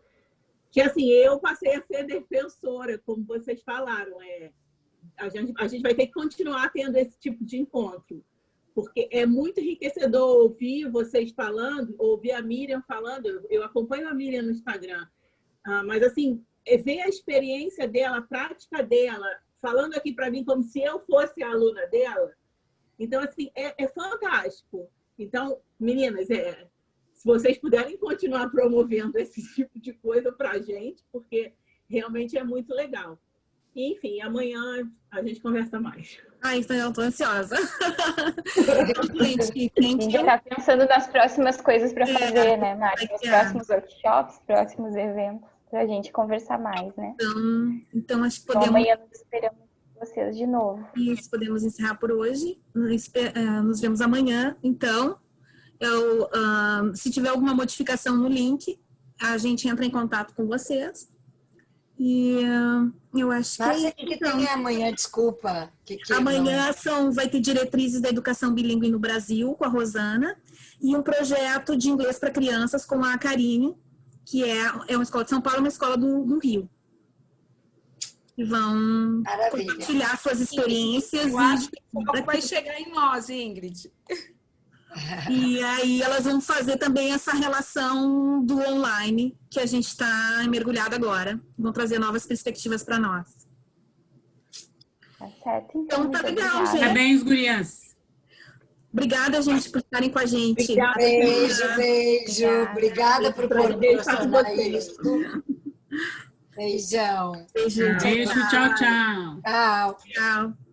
que, assim, eu passei a ser defensora, como vocês falaram. A gente vai ter que continuar tendo esse tipo de encontro, porque é muito enriquecedor ouvir vocês falando, ouvir a Miriam falando. Eu acompanho a Miriam no Instagram, mas, assim, ver a experiência dela, a prática dela, falando aqui para mim como se eu fosse a aluna dela. Então, assim, é fantástico. Então, meninas, se vocês puderem continuar promovendo esse tipo de coisa para a gente, porque realmente é muito legal. Enfim, amanhã a gente conversa mais. Então eu tô ansiosa. Gente, tá pensando nas próximas coisas para fazer, né, Mari? Nos próximos workshops, próximos eventos, para a gente conversar mais, né? Então acho que podemos... Então, amanhã nós esperamos vocês de novo. Isso, podemos encerrar por hoje. Nos vemos amanhã. Então, se tiver alguma modificação no link, a gente entra em contato com vocês. E eu acho que... Mas o que tem amanhã? Desculpa. Amanhã vai ter diretrizes da educação bilíngue no Brasil, com a Rosana, e um projeto de inglês para crianças com a Karine, que é uma escola de São Paulo, uma escola do Rio. E vão compartilhar suas experiências. Eu acho que vai chegar em nós, Ingrid. E aí elas vão fazer também essa relação do online que a gente está mergulhado agora. Vão trazer novas perspectivas para nós. Tá certo. Então tá legal, gente. Parabéns, gurias. Obrigada, gente, por estarem com a gente. Obrigada. Beijo. Obrigada por proporcionar isso. Beijão. Beijo, tchau, tchau. Tchau. Tchau.